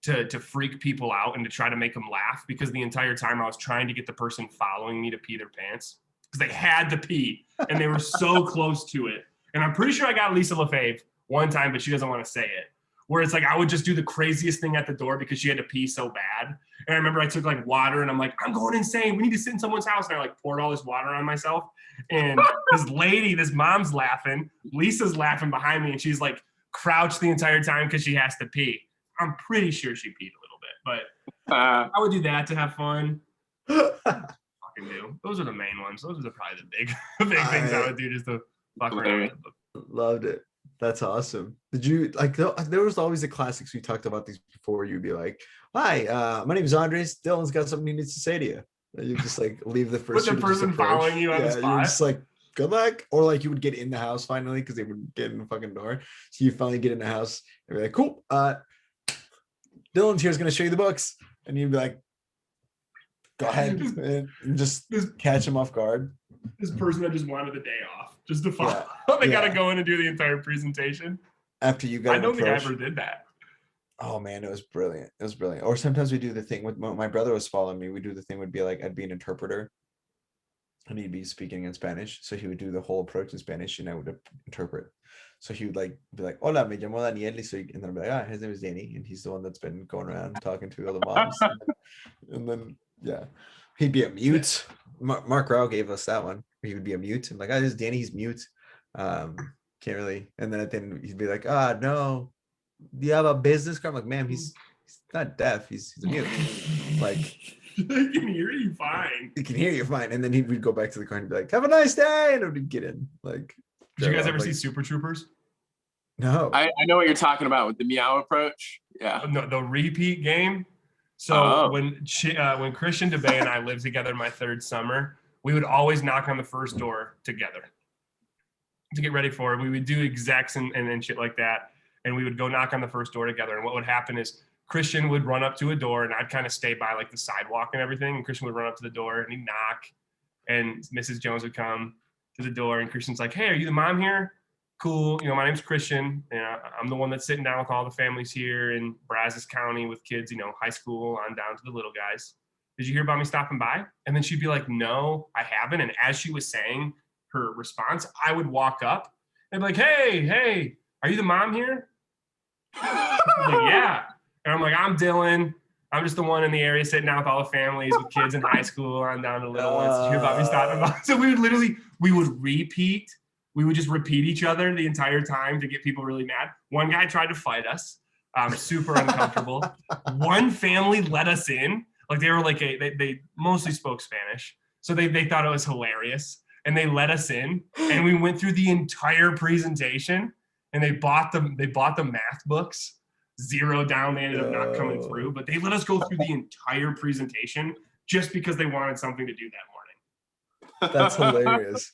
to freak people out and to try to make them laugh, because the entire time I was trying to get the person following me to pee their pants because they had to pee and they were so close to it. And I'm pretty sure I got Lisa LaFave one time, but she doesn't want to say it. Where it's like I would just do the craziest thing at the door because she had to pee so bad. And I remember I took like water and I'm like, I'm going insane. We need to sit in someone's house. And I like poured all this water on myself. And this mom's laughing. Lisa's laughing behind me. And she's like crouched the entire time because she has to pee. I'm pretty sure she peed a little bit, but I would do that to have fun. Fucking do. Those are the main ones. Those are probably the big things I would do just to fuck around. Loved it. That's awesome. Did you like? There was always the classics. We talked about these before. You'd be like, "Hi, my name is Andres. Dillon's got something he needs to say to you." And you just like leave the first. With the person following you on the spot. You're just like, "Good luck," or like you would get in the house finally because they would get in the fucking door. So you finally get in the house and be like, "Cool, Dillon's here's gonna show you the books," and you'd be like, "Go ahead," and just catch him off guard. This person that just wanted the day off just to follow. Yeah. They got to go in and do the entire presentation. After you got, I don't think I ever did that. Oh man, it was brilliant. It was brilliant. Or sometimes we do the thing with my brother was following me. We do the thing would be like I'd be an interpreter, and he'd be speaking in Spanish. So he would do the whole approach in Spanish, and I would interpret. So he would like be like, "Hola, me llamo Daniel," and then I'd be like, his name is Danny, and he's the one that's been going around talking to all the moms. and then yeah, he'd be a mute. Mark Rao gave us that one. He would be a mute. I'm like, this is Danny. He's mute. Can't really. And then at the end, he'd be like, no. Do you have a business card? I'm like, ma'am, he's not deaf. He's a mute. Like, he can hear you fine. He can hear you fine. And then we'd go back to the car and be like, have a nice day. And we'd get in. Like, did you guys ever see Super Troopers? No. I know what you're talking about with the meow approach. Yeah. No, the repeat game. So when Christian DeBay and I lived together my 3rd summer, we would always knock on the first door together to get ready for it. We would do execs and shit like that. And we would go knock on the first door together. And what would happen is Christian would run up to a door and I'd kind of stay by like the sidewalk and everything. And Christian would run up to the door and he'd knock and Mrs. Jones would come to the door and Christian's like, "Hey, are you the mom here? Cool. You know, my name's Christian. You know, I'm the one that's sitting down with all the families here in Brazos County with kids, you know, high school on down to the little guys. Did you hear about me stopping by?" And then she'd be like, "No, I haven't." And as she was saying her response, I would walk up and be like, hey, are you the mom here?" Like, "Yeah." And I'm like, "I'm Dillon. I'm just the one in the area sitting down with all the families with kids in high school on down to little ones. Did you hear about me stopping by?" So we would repeat. We would just repeat each other the entire time to get people really mad. One guy tried to fight us. Super uncomfortable. One family let us in. Like they were like they mostly spoke Spanish. So they thought it was hilarious. And they let us in. And we went through the entire presentation. And they bought the math books. 0 down. They ended up not coming through. But they let us go through the entire presentation just because they wanted something to do that morning. That's hilarious.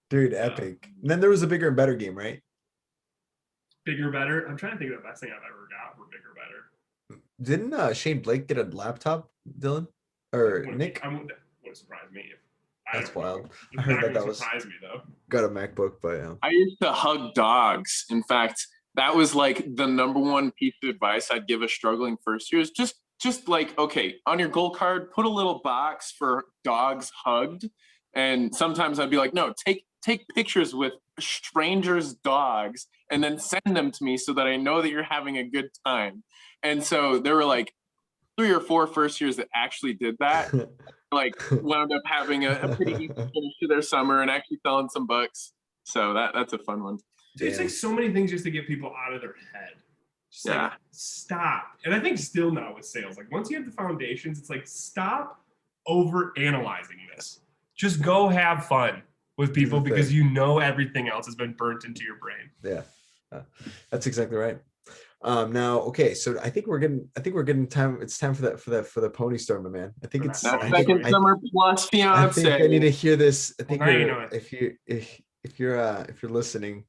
Dude, epic. And then there was a bigger and better game, right? Bigger, better. I'm trying to think of the best thing I've ever got for bigger, better. Didn't Shane Blake get a laptop, Dillon? Or Nick? Wouldn't surprise me. That's wild. I heard that was surprise me though. Got a MacBook, but yeah. I used to hug dogs. In fact, that was like the number one piece of advice I'd give a struggling first year is just like, okay, on your goal card, put a little box for dogs hugged. And sometimes I'd be like, no, take pictures with strangers' dogs and then send them to me so that I know that you're having a good time. And so they were like, 3 or 4 first years that actually did that. Like wound up having a pretty decent finish to their summer and actually selling some bucks. So that's a fun one. It's like so many things just to get people out of their head. Just Yeah. like stop. And I think still now with sales, like once you have the foundations, it's like stop over analyzing this. Just go have fun with people because you know everything else has been burnt into your brain. Yeah, that's exactly right. Now, okay, so I think we're getting time. It's time for the pony store, my man. I think it's second summer plus fiance. I think I need to hear this. I think if you're listening,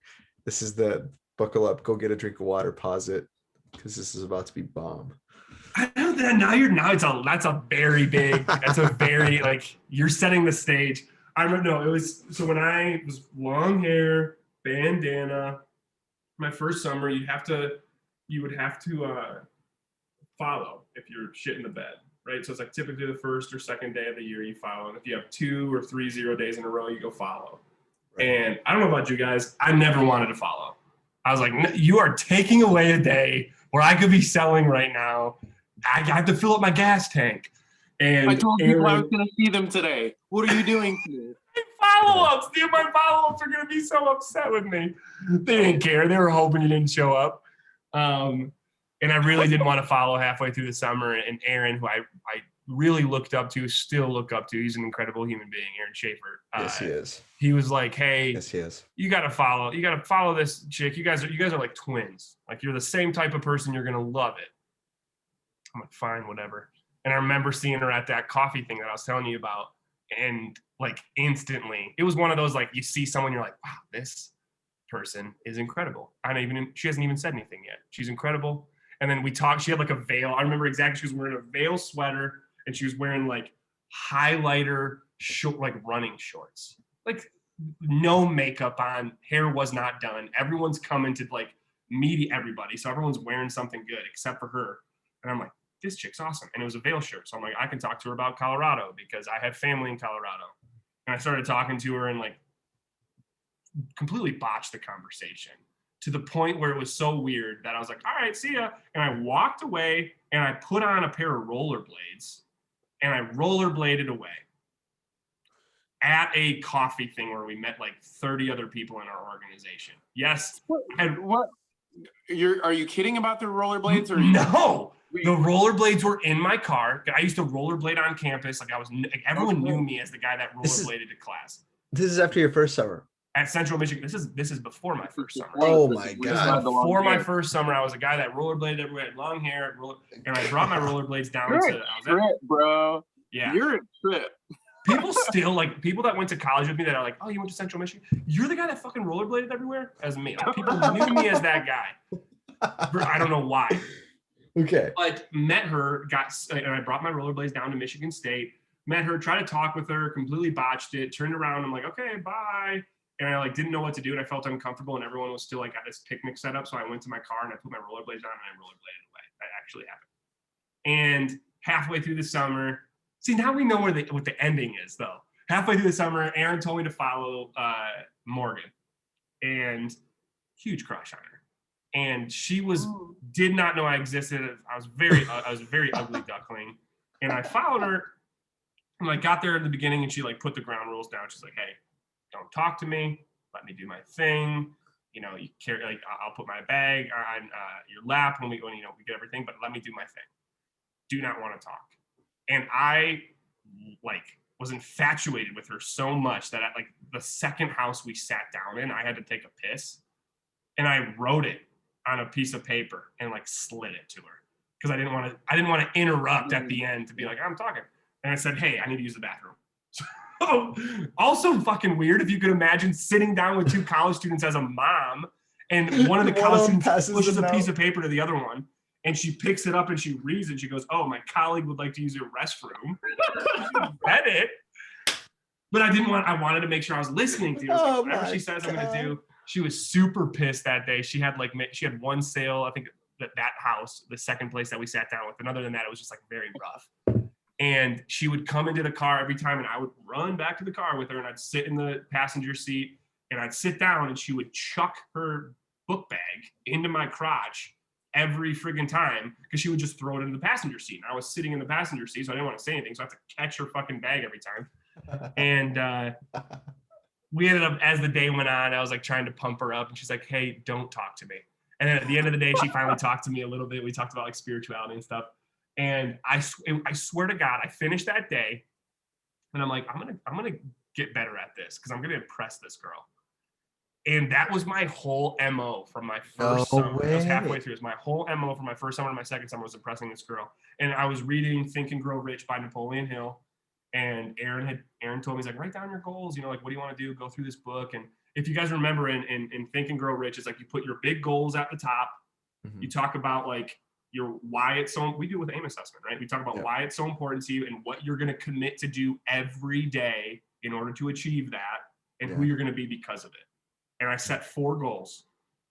this is the buckle up, go get a drink of water, pause it, because this is about to be bomb. I know that that's a very big, that's a very like you're setting the stage. I don't know. It was so when I was long hair, bandana, my first summer, you would have to follow if you're shit in the bed, right? So it's like typically the first or second day of the year you follow. And if you have 2 or 3 0 days in a row, you go follow. Right. And I don't know about you guys, I never wanted to follow. I was like, you are taking away a day where I could be selling right now. I have to fill up my gas tank. And I told people I was going to see them today. What are you doing today? Follow-ups. My follow-ups are going to be so upset with me. They didn't care. They were hoping you didn't show up. And I really didn't want to follow halfway through the summer. And Aaron, who I really looked up to, still look up to, he's an incredible human being, Aaron Schaefer. Yes, he is. He was like, hey, yes, he is. You got to follow this chick. You guys are like twins. Like you're the same type of person. You're going to love it. I'm like, fine, whatever. And I remember seeing her at that coffee thing that I was telling you about. And like instantly, it was one of those, like you see someone, you're like, wow, this person is incredible. She hasn't even said anything yet. She's incredible. And then we talked, she had like a veil. I remember exactly, she was wearing a veil sweater and she was wearing like highlighter short, like running shorts, like no makeup on, hair was not done. Everyone's coming to like meet everybody. So everyone's wearing something good except for her. And I'm like, this chick's awesome. And it was a veil shirt. So I'm like, I can talk to her about Colorado because I had family in Colorado. And I started talking to her and like completely botched the conversation to the point where it was so weird that I was like, all right, see ya. And I walked away and I put on a pair of rollerblades and I rollerbladed away at a coffee thing where we met like 30 other people in our organization. Yes. What? Are you kidding about the rollerblades? Or no. The rollerblades were in my car. I used to rollerblade on campus. Like everyone knew me as the guy that rollerbladed to class. This is after your first summer. At Central Michigan. This is before my first summer. Oh my God. Before my first summer, I was a guy that rollerbladed everywhere, had long hair, and I brought my rollerblades down bro. Yeah. You're a trip. People still like people that went to college with me that are like, oh, you went to Central Michigan? You're the guy that fucking rollerbladed everywhere? As me. Like, people knew me as that guy. I don't know why. Okay. But met her, and I brought my rollerblades down to Michigan State, met her, tried to talk with her, completely botched it, turned around. I'm like, okay, bye. And I like didn't know what to do. And I felt uncomfortable and everyone was still like at this picnic set up. So I went to my car and I put my rollerblades on and I rollerbladed away. That actually happened. And halfway through the summer, see, now we know what the ending is though. Halfway through the summer, Aaron told me to follow Morgan and huge crush on her. And she did not know I existed. I was a very ugly duckling. And I followed her and like got there at the beginning and she like put the ground rules down. She's like, hey, don't talk to me. Let me do my thing. You know, you carry like I'll put my bag on your lap when we get everything, but let me do my thing. Do not want to talk. And I like was infatuated with her so much that at like the second house we sat down in, I had to take a piss. And I wrote it on a piece of paper and like slid it to her because I didn't want to interrupt at the end to be like, I'm talking. And I said, hey, I need to use the bathroom. So also fucking weird if you could imagine sitting down with 2 college students as a mom and one of the college students pushes a piece of paper to the other one and she picks it up and she reads it. She goes, oh, my colleague would like to use your restroom. Read it. But I wanted to make sure I was listening to her. Whatever she says I'm going to do. She was super pissed that day. She had one sale, I think that house, the second place that we sat down with. And other than that, it was just like very rough. And she would come into the car every time and I would run back to the car with her and I'd sit in the passenger seat and I'd sit down and she would chuck her book bag into my crotch every friggin' time because she would just throw it into the passenger seat. And I was sitting in the passenger seat, so I didn't want to say anything. So I have to catch her fucking bag every time. And we ended up, as the day went on, I was like trying to pump her up, and she's like, hey, don't talk to me. And then at the end of the day, she finally talked to me a little bit. We talked about like spirituality and stuff. And I swear to God, I finished that day, and I'm like, I'm gonna get better at this because I'm gonna impress this girl. And that was my whole MO from my first summer. I was halfway through. It was my whole MO from my first summer to my second summer was impressing this girl. And I was reading Think and Grow Rich by Napoleon Hill. And Aaron told me, he's like, write down your goals. You know, like, what do you want to do? Go through this book. And if you guys remember in Think and Grow Rich, it's like you put your big goals at the top. Mm-hmm. You talk about like your why it's so, we do it with AIM assessment, right? We talk about why it's so important to you and what you're going to commit to do every day in order to achieve that and who you're going to be because of it. And I set 4 goals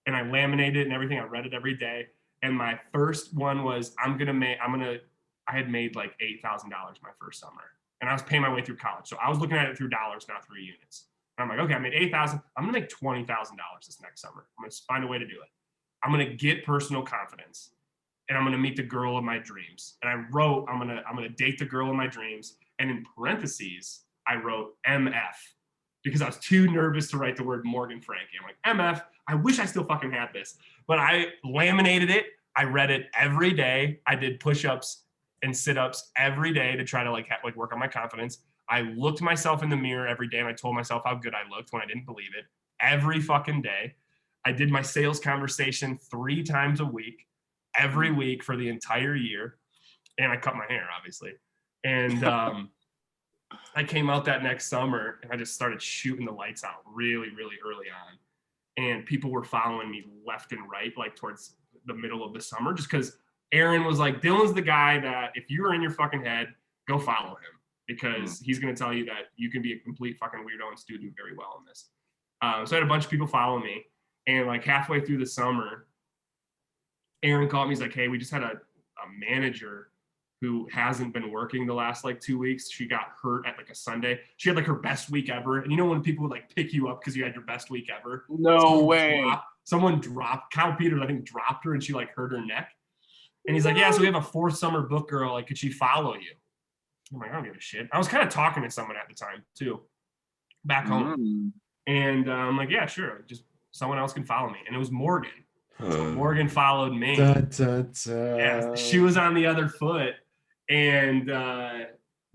and I laminated it and everything. I read it every day. And my first one was, I had made like $8,000 my first summer. And I was paying my way through college. So I was looking at it through dollars, not through units. And I'm like, okay, I made $8,000. I'm going to make $20,000 this next summer. I'm going to find a way to do it. I'm going to get personal confidence and I'm going to meet the girl of my dreams. And I wrote, I'm going to date the girl of my dreams. And in parentheses, I wrote MF because I was too nervous to write the word Morgan Frankie. I'm like, MF, I wish I still fucking had this. But I laminated it. I read it every day. I did push-ups and sit-ups every day to try to like work on my confidence. I looked myself in the mirror every day and I told myself how good I looked when I didn't believe it every fucking day. I did my sales conversation 3 times a week, every week for the entire year. And I cut my hair, obviously. And I came out that next summer and I just started shooting the lights out really, really early on. And people were following me left and right, like towards the middle of the summer, just because Aaron was like, Dillon's the guy that if you're in your fucking head, go follow him because he's going to tell you that you can be a complete fucking weirdo and still do very well in this. So I had a bunch of people follow me. And like halfway through the summer, Aaron called me. He's like, hey, we just had a manager who hasn't been working the last like 2 weeks. She got hurt at like a Sunday. She had like her best week ever. And you know when people would like pick you up because you had your best week ever? No way. Someone dropped, Kyle Peters, I think, dropped her and she like hurt her neck. And he's like, yeah, so we have a 4th summer book girl. Like, could she follow you? I'm like, I don't give a shit. I was kind of talking to someone at the time too, back home. And I'm like, yeah, sure. Just someone else can follow me. And it was Morgan. So Morgan followed me. Yeah, she was on the other foot. And the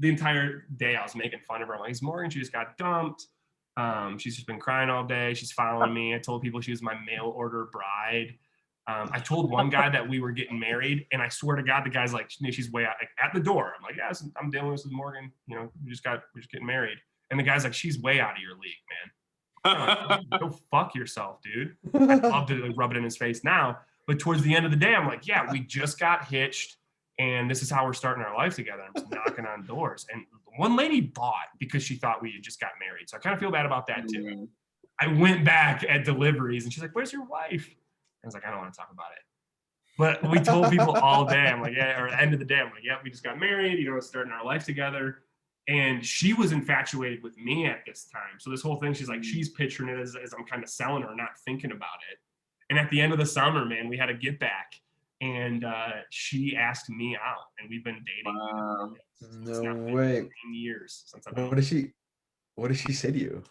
entire day I was making fun of her. I'm like, it's Morgan, she just got dumped. She's just been crying all day. She's following me. I told people she was my mail order bride. I told one guy that we were getting married, and I swear to God, the guy's like, she's way out, like, at the door. I'm like, yeah, I'm dealing with Morgan. You know, we're just getting married. And the guy's like, she's way out of your league, man. Like, go fuck yourself, dude. I'd love to like, rub it in his face now. But towards the end of the day, I'm like, yeah, we just got hitched. And this is how we're starting our life together. I'm just knocking on doors. And one lady bought because she thought we had just got married. So I kind of feel bad about that too. I went back at deliveries and she's like, where's your wife? I was like, I don't want to talk about it. But we told people all day. I'm like, yeah, or at the end of the day, I'm like, yeah, we just got married, you know, starting our life together. And she was infatuated with me at this time. So this whole thing, she's like, she's picturing it as I'm kind of selling her, not thinking about it. And at the end of the summer, man, we had a get back. And she asked me out, and we've been dating. Wow. No way. 9 years since I've been. What did she say to you?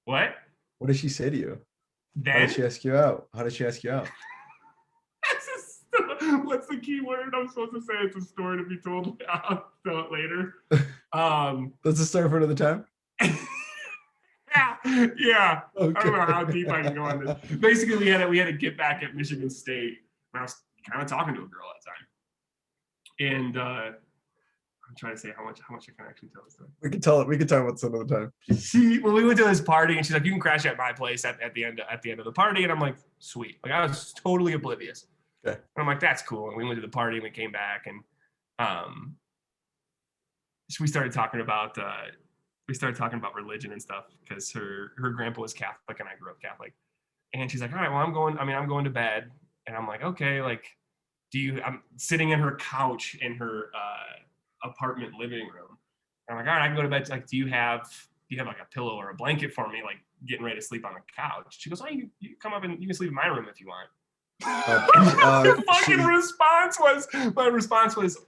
What? What did she say to you? Then? How did she ask you out? What's the key word I'm supposed to say? It's a story to be told. I'll tell it later. That's a story for another time. Yeah. Okay. I don't know how deep I can go on this. Basically, we had a get back at Michigan State. And I was kind of talking to a girl at the time. And I'm trying to say how much I can actually tell this story. We can talk about some other time. We went to this party and she's like, you can crash at my place at the end of the party. And I'm like, sweet. Like, I was totally oblivious. Okay. And I'm like, that's cool. And we went to the party and we came back and so we started talking about religion and stuff because her grandpa was Catholic and I grew up Catholic. And she's like, all right, well, I'm going to bed. And I'm like, okay, like, I'm sitting in her couch in her apartment living room. And I'm like, all right, I can go to bed. Like, do you have like a pillow or a blanket for me, like getting ready to sleep on the couch? She goes, oh, you come up and you can sleep in my room if you want. My response was,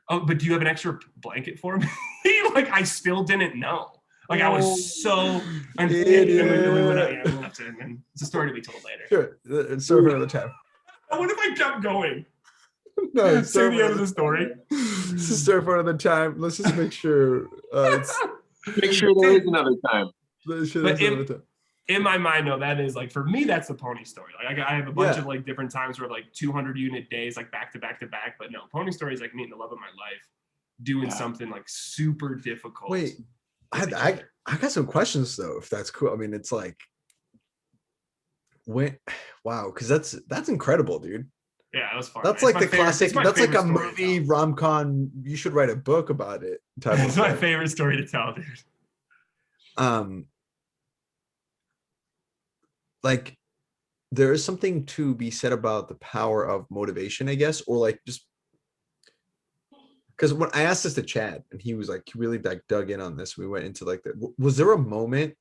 oh, but do you have an extra blanket for me? Like, I still didn't know. Like, I was so Idiot. and we went out. Yeah, we left it, and it's a story to be told later. Sure, it's for another time. What if I kept going? No, it's say the end of the story. It's a story for another time. Let's just make sure. Make sure there is another time. In my mind, though, that is like, for me, that's the pony story. Like, I have a bunch of like different times where like 200 unit days, like back to back to back. But no, pony story is like meeting the love of my life, doing something like super difficult. Wait, I got some questions though, if that's cool. I mean, it's like, wow, because that's incredible, dude. Yeah, that was fun. That's like the classic. That's like a movie rom-com. You should write a book about it. It's my favorite story to tell, dude. Like, there is something to be said about the power of motivation, I guess, or like just because when I asked this to Chad and he was like, he really like dug in on this. We went into like, was there a moment,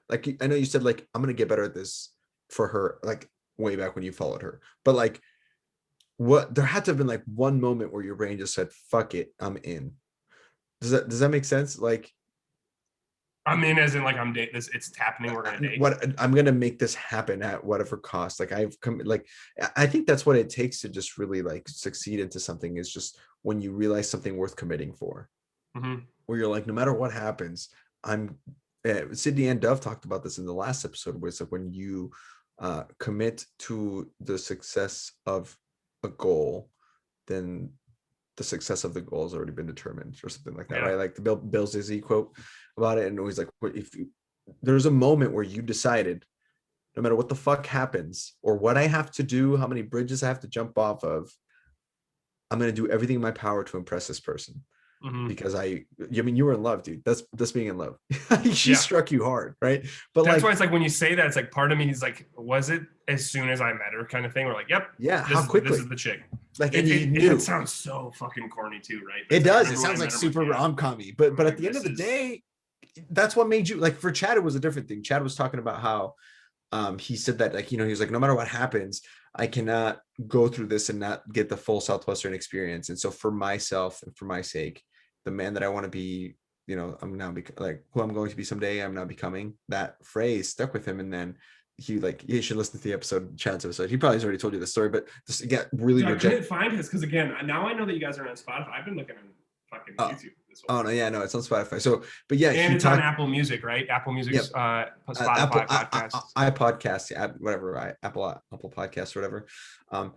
like, I know you said like, I'm gonna get better at this for her, like way back when you followed her, but like, what, there had to have been like one moment where your brain just said, fuck it, I'm in. Does that make sense? Like, I'm in as in like, I'm dating this, it's happening, we're gonna date. I'm gonna make this happen at whatever cost. Like, I think that's what it takes to just really like succeed into something, is just when you realize something worth committing for, where you're like, no matter what happens, Sydney and Dove talked about this in the last episode, where it's like when you commit to the success of a goal, then the success of the goal has already been determined, or something like that, right? Like the Bill Zizzy quote about it, and always like, there's a moment where you decided, no matter what the fuck happens or what I have to do, how many bridges I have to jump off of, I'm gonna do everything in my power to impress this person. Because I mean, you were in love, dude. That's being in love. She struck you hard, right? But that's why it's like, when you say that, it's like, part of me is like, was it as soon as I met her kind of thing? We're like, yep, how quickly? This is the chick. Like, it sounds so fucking corny too, right? It does. It sounds like super rom-com-y. But at the end of the day, that's what made you, like, for Chad, it was a different thing. Chad was talking about how he said that, like, he was like, no matter what happens, I cannot go through this and not get the full Southwestern experience. And so for myself and for my sake, the man that I want to be, I'm now like who I'm going to be someday, I'm now becoming. That phrase stuck with him. And then you should listen to the episode, Chad's episode. He probably has already told you the story, but just again, really I couldn't find his, because again, now I know that you guys are on Spotify. I've been looking on fucking YouTube. No, it's on Spotify. So, but yeah, and it's on Apple Music, right? Apple Music's Spotify podcast, iPodcast, whatever, Apple Podcasts or whatever.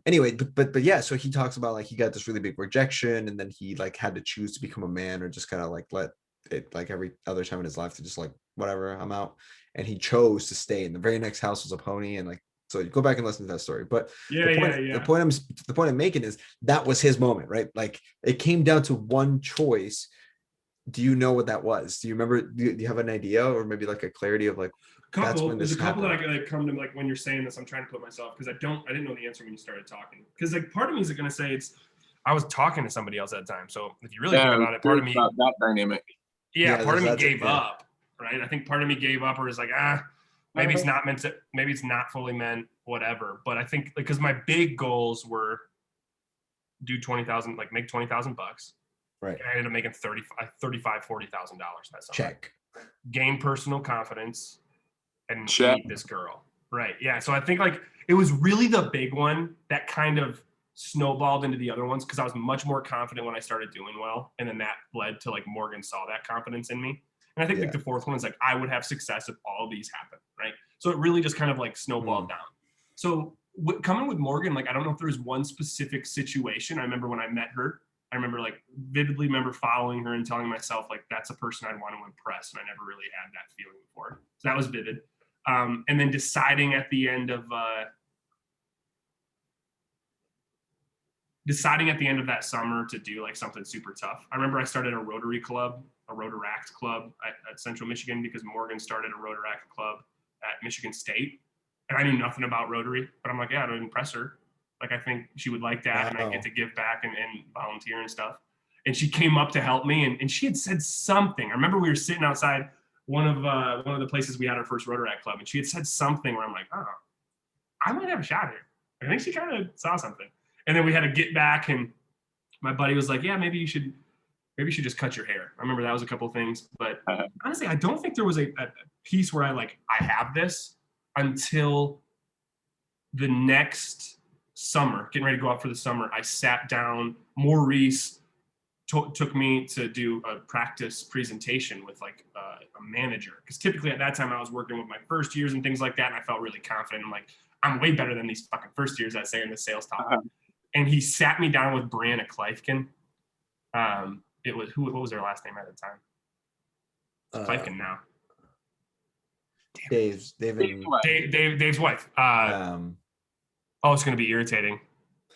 Anyway, but yeah, so he talks about like he got this really big rejection, and then he like had to choose to become a man, or just kind of like let it, like every other time in his life, to just like, whatever, I'm out. And he chose to stay. And the very next house was a pony, and like, so you go back and listen to that story. But the point I'm making is that was his moment, right? Like, it came down to one choice. Do you know what that was? Do you remember? Do you have an idea, or maybe like a clarity of like, there's a couple that I could like come to, like, when you're saying this, I'm trying to put myself, because I didn't know the answer when you started talking. Because like, part of me is going to say I was talking to somebody else at the time. So if you really think about it, part of me, that dynamic. Part of me gave up, right? I think part of me gave up, or is like, maybe it's not meant to, maybe it's not fully meant, whatever. But I think, like, because my big goals were do 20,000, like make $20,000. Right. And I ended up making $40,000 that summer. Check. Gain personal confidence and meet this girl. Right. Yeah. So I think like it was really the big one that kind of snowballed into the other ones, because I was much more confident when I started doing well. And then that led to like Morgan saw that confidence in me. And I think like the fourth one is like, I would have success if all of these happen. Right. So it really just kind of like snowballed down. So coming with Morgan, like, I don't know if there was one specific situation. I remember when I met her, I remember like vividly following her and telling myself like, that's a person I'd want to impress. And I never really had that feeling before. So that was vivid. And then deciding at the end of that summer to do like something super tough. I remember I started a Rotaract club at Central Michigan, because Morgan started a Rotaract club at Michigan State. And I knew nothing about Rotary, but I'm like, yeah, to impress her. Like, I think she would like that. And I get to give back and volunteer and stuff. And she came up to help me, and she had said something. I remember we were sitting outside one of the places we had our first Rotaract club, and she had said something where I'm like, oh, I might have a shot here. I think she kind of saw something. And then we had to get back, and my buddy was like, yeah, maybe you should just cut your hair. I remember that was a couple of things, but honestly, I don't think there was a piece where I have this until the next summer, getting ready to go out for the summer. I sat down, Maurice took me to do a practice presentation with like a manager. Because typically at that time I was working with my first years and things like that. And I felt really confident. I'm like, I'm way better than these fucking first years I say in the sales talk. And he sat me down with Brianna Kleifkin. It was, what was her last name at the time? Kleifkin now. Dave's wife. It's going to be irritating.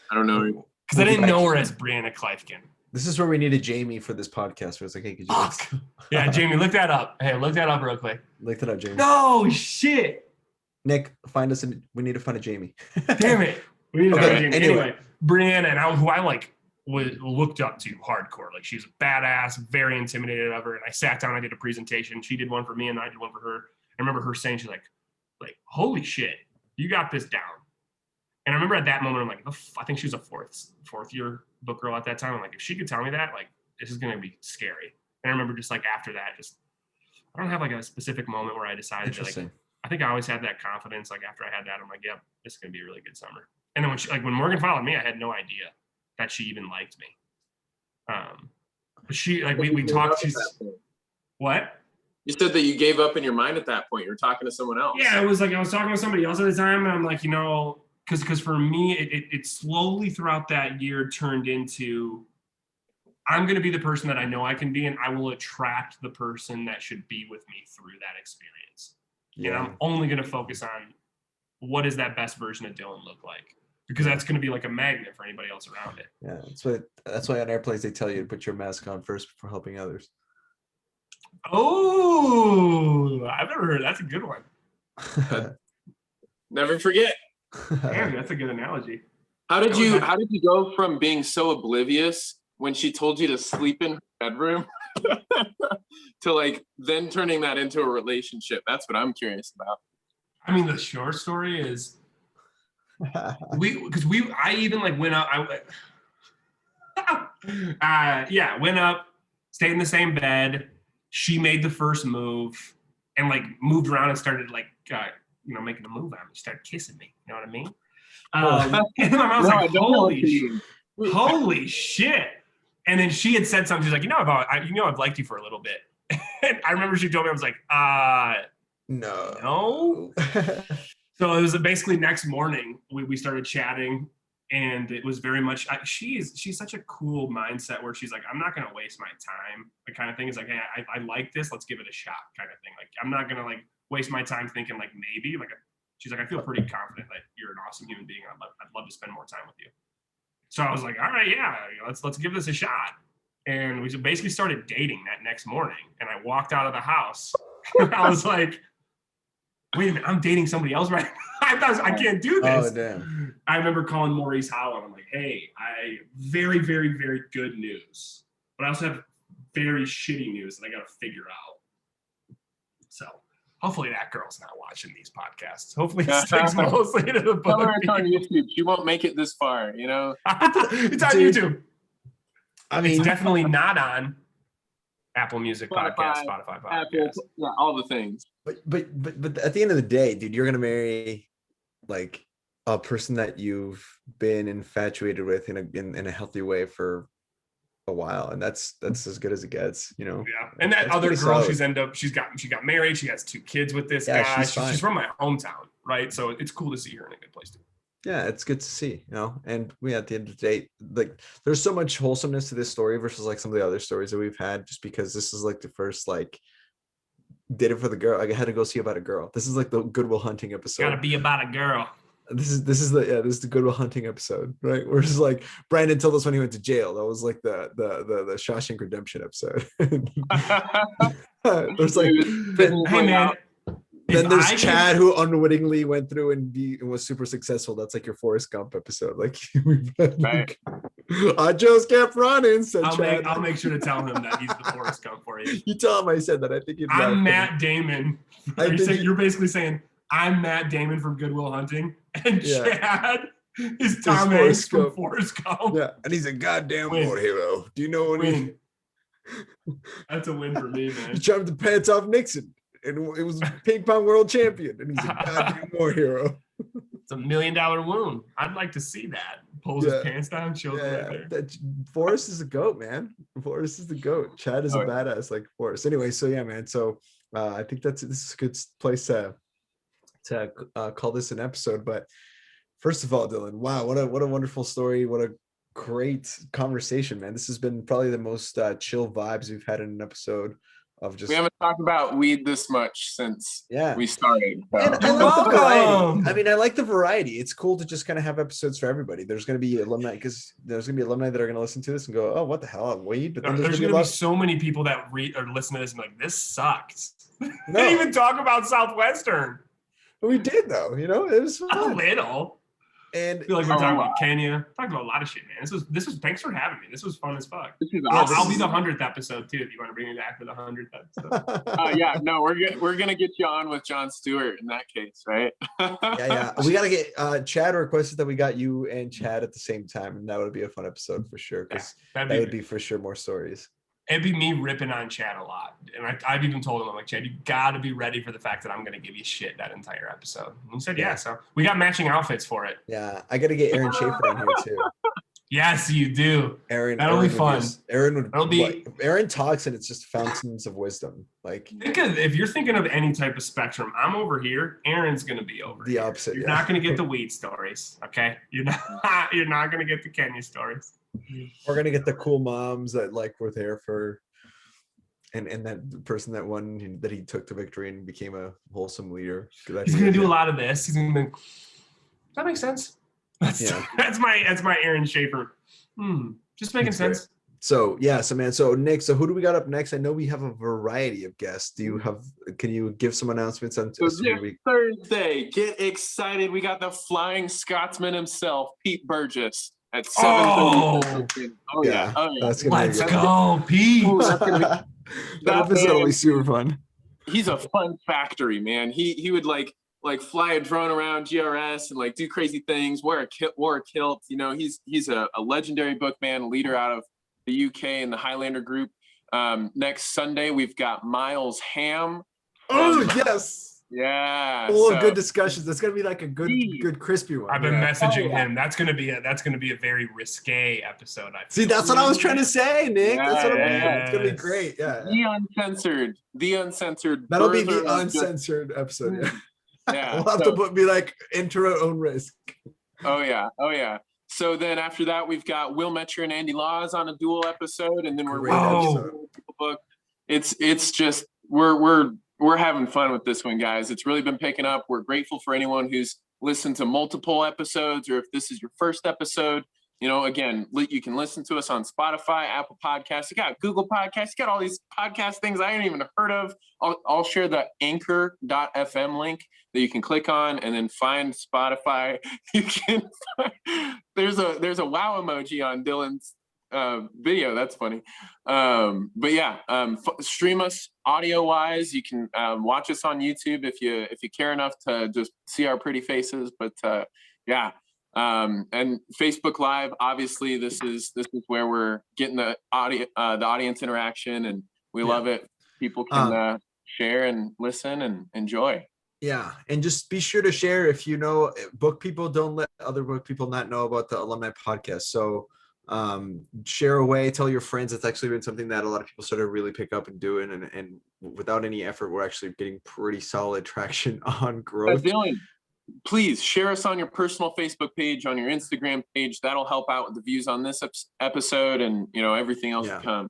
I don't know. Because I didn't know her as Brianna Kleifkin. This is where we need a Jamie for this podcast. Where it's like, hey, could you yeah, Jamie, look that up. Hey, look that up real quick. Look that up, Jamie. No shit. Nick, find us. We need to find a Jamie. Damn it. We need to find a Jamie. Anyway, Brianna, and who I was looked up to hardcore. Like, she's a badass, very intimidated of her. And I sat down, I did a presentation. She did one for me, and I did one for her. I remember her saying, she's like, holy shit, you got this down. And I remember at that moment, I'm like, I think she was a fourth year book girl at that time. I'm like, if she could tell me that, this is going to be scary. And I remember just after that, I don't have a specific moment where I decided that, I think I always had that confidence. After I had that, I'm like, yep, this is going to be a really good summer. And then when Morgan followed me, I had no idea that she even liked me. But she, we talked, what? You said that you gave up in your mind at that point. You were talking to someone else. Yeah, it was I was talking to somebody else at the time, and I'm like, because for me, it slowly throughout that year turned into, I'm going to be the person that I know I can be, and I will attract the person that should be with me through that experience. Yeah. And I'm only going to focus on what does that best version of Dillon look like, because that's going to be like a magnet for anybody else around it. Yeah, that's why on airplanes they tell you to put your mask on first before helping others. Oh, I've never heard. That's a good one. Never forget. Damn, that's a good analogy. How did you go from being so oblivious when she told you to sleep in her bedroom to then turning that into a relationship? That's what I'm curious about. I mean, the short story is I even went up. Went up, stayed in the same bed. She made the first move and moved around and started making a move on me. She started kissing me. You know what I mean? And my mom was like, holy shit. And then she had said something. She's like, I've liked you for a little bit. And I remember she told me, I was like, no. So it was basically next morning we started chatting, and it was very much, she's such a cool mindset where she's like, I'm not going to waste my time. The kind of thing is hey, I like this. Let's give it a shot kind of thing. I'm not going to waste my time thinking maybe she's like, I feel pretty confident that you're an awesome human being. I'd love to spend more time with you. So I was like, all right, yeah, let's give this a shot. And we basically started dating that next morning. And I walked out of the house. And I was like, wait a minute, I'm dating somebody else right now. I can't do this. Oh, damn. I remember calling Maurice Howell. I'm like, hey, very, very, very good news. But I also have very shitty news that I got to figure out. So hopefully that girl's not watching these podcasts. Hopefully it sticks mostly to the book. Tell her it's on YouTube. She won't make it this far, It's on YouTube. I mean, it's definitely not on Apple Music Spotify podcast. Apple, yeah, all the things. But at the end of the day, dude, you're gonna marry a person that you've been infatuated with in a healthy way for a while, and that's as good as it gets, Yeah, and that other girl, solid. She got married. She has 2 kids with this guy. She's from my hometown, right? So it's cool to see her in a good place too. Yeah, it's good to see, and we at the end of the day, there's so much wholesomeness to this story versus some of the other stories that we've had, just because this is the first did it for the girl. I had to go see about a girl. This is the Good Will Hunting episode. Gotta be about a girl. This is the Good Will Hunting episode, right? Where it's Brandon told us when he went to jail. That was the Shawshank Redemption episode. There's hey man. Then there's Chad who unwittingly went through and was super successful. That's your Forrest Gump episode. Right. I just kept running, said Chad. I'll make sure to tell him that he's the Forrest Gump for you. You tell him I said that. I think I'm Matt Damon. You're basically saying I'm Matt Damon from Good Will Hunting, and Chad Is Tom Hanks Forrest from Gump. Forrest Gump. Yeah, and he's a goddamn Win. war hero. Do you know what Win. That's a win for me, man. he chopped the pants off Nixon, and it was ping pong world champion, and he's a goddamn war hero. It's $1 million wound. I'd like to see that. Pulls his pants down, shows him right there. That Forrest is a goat, man. Forrest is the goat. Chad is a badass like Forrest. Anyway, so yeah, man. So I think this is a good place to call this an episode. But first of all, Dillon, wow, what a wonderful story. What a great conversation, man. This has been probably the most chill vibes we've had in an episode of just. We haven't talked about weed this much since we started. So. And I like the variety. I mean, I like the variety. It's cool to just kind of have episodes for everybody. There's going to be alumni because there's going to be alumni that are going to listen to this and go, "Oh, what the hell, weed?" But then there's going to be so many people that read or listen to this and be like, "This sucked." No. They didn't even talk about Southwestern. We did though. You know, it was fun. A little. And I feel like we're talking about Kenya. Talking about a lot of shit, man. This was. Thanks for having me. This was fun as fuck. I'll be the 100th episode too, if you want to bring me back for the 100th episode. Yeah, no, we're gonna get you on with Jon Stewart in that case, right? yeah. We gotta get Chad requested that we got you and Chad at the same time, and that would be a fun episode for sure. Because that would be for sure more stories. It'd be me ripping on Chad a lot. And I've even told him, I'm like, Chad, you got to be ready for the fact that I'm going to give you shit that entire episode. And he said, yeah. So we got matching outfits for it. Yeah. I got to get Aaron Schaefer on here too. Yes, you do. That'll be fun. Aaron talks and it's just fountains of wisdom. Like, if you're thinking of any type of spectrum, I'm over here. Aaron's going to be over the opposite. You're not going to get the weed stories. Okay. You're not going to get the Kenya stories. We're gonna get the cool moms that like were there for, and that person that won, that he took to victory and became a wholesome leader. He's gonna do a lot of this. He's gonna. Does that make sense? That's my Aaron Schaefer. Just making sense. So Nick. So who do we got up next? I know we have a variety of guests. Can you give some announcements on Thursday? Get excited! We got the Flying Scotsman himself, Pete Burgess. At 7:30. Oh yeah. That's gonna Let's go, Pete. That episode will be super fun. He's a fun factory, man. He would like fly a drone around GRS and like do crazy things, wear a kilt. You know, he's a legendary bookman, leader out of the UK and the Highlander group. Next Sunday we've got Miles Ham. Oh yes. Yeah. Good discussions. That's gonna be like a good crispy one. I've been messaging him. That's gonna be a very risque episode. That's what I was trying to say, Nick. That's what it's gonna be great. Yeah. The uncensored. That'll be the uncensored episode. Yeah. We'll have to be like enter our own risk. Oh yeah. So then after that, we've got Will Metcher and Andy Laws on a dual episode, and then we're book. It's just we're having fun with this one, guys. It's really been picking up. We're grateful for anyone who's listened to multiple episodes, or if this is your first episode. You know, again, you can listen to us on Spotify, Apple Podcasts. You got Google Podcasts. You got all these podcast things I ain't even heard of. I'll share the anchor.fm link that you can click on and then find Spotify. You can there's a wow emoji on Dillon's video. That's funny. But yeah, stream us audio wise. You can watch us on YouTube if you care enough to just see our pretty faces. But yeah. And Facebook Live, obviously this is where we're getting the audience interaction, and we love it. People can share and listen and enjoy. Yeah, and just be sure to share if you know book people. Don't let other book people not know about the alumni podcast. So share away, tell your friends. It's actually been something that a lot of people started to really pick up and doing, and without any effort, we're actually getting pretty solid traction on growth. Please share us on your personal Facebook page, on your Instagram page. That'll help out with the views on this episode, and everything else to come.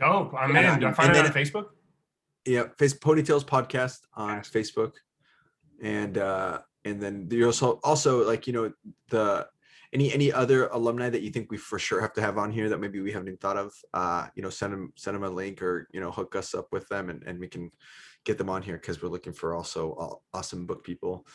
Oh, I'm in. Do I find it on Facebook? Yeah, Ponytails Podcast on Facebook, and then there's also like the any other alumni that you think we for sure have to have on here that maybe we haven't even thought of. Send them a link, or hook us up with them, and we can get them on here, because we're looking for also awesome book people.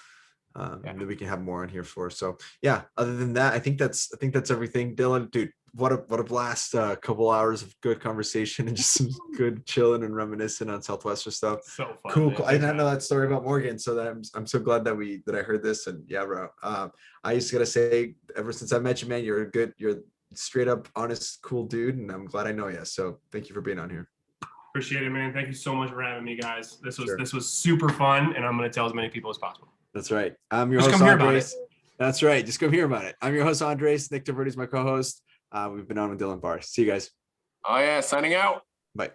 That we can have more on here for. So yeah, other than that, I think that's everything. Dillon, dude, what a blast. Couple hours of good conversation and just some good chilling and reminiscing on Southwestern stuff. So fun. Cool. Man. I did not know that story about Morgan, so that I'm so glad that I heard this. And yeah, bro. I just gotta say, ever since I met you, man, you're straight up honest, cool dude, and I'm glad I know you. So thank you for being on here. Appreciate it, man. Thank you so much for having me, guys. This was super fun, and I'm gonna tell as many people as possible. That's right. I'm your host, Andres. That's right. Just come hear about it. I'm your host, Andres. Nick DeVerde is my co-host. We've been on with Dillon Barr. See you guys. Oh yeah, signing out. Bye.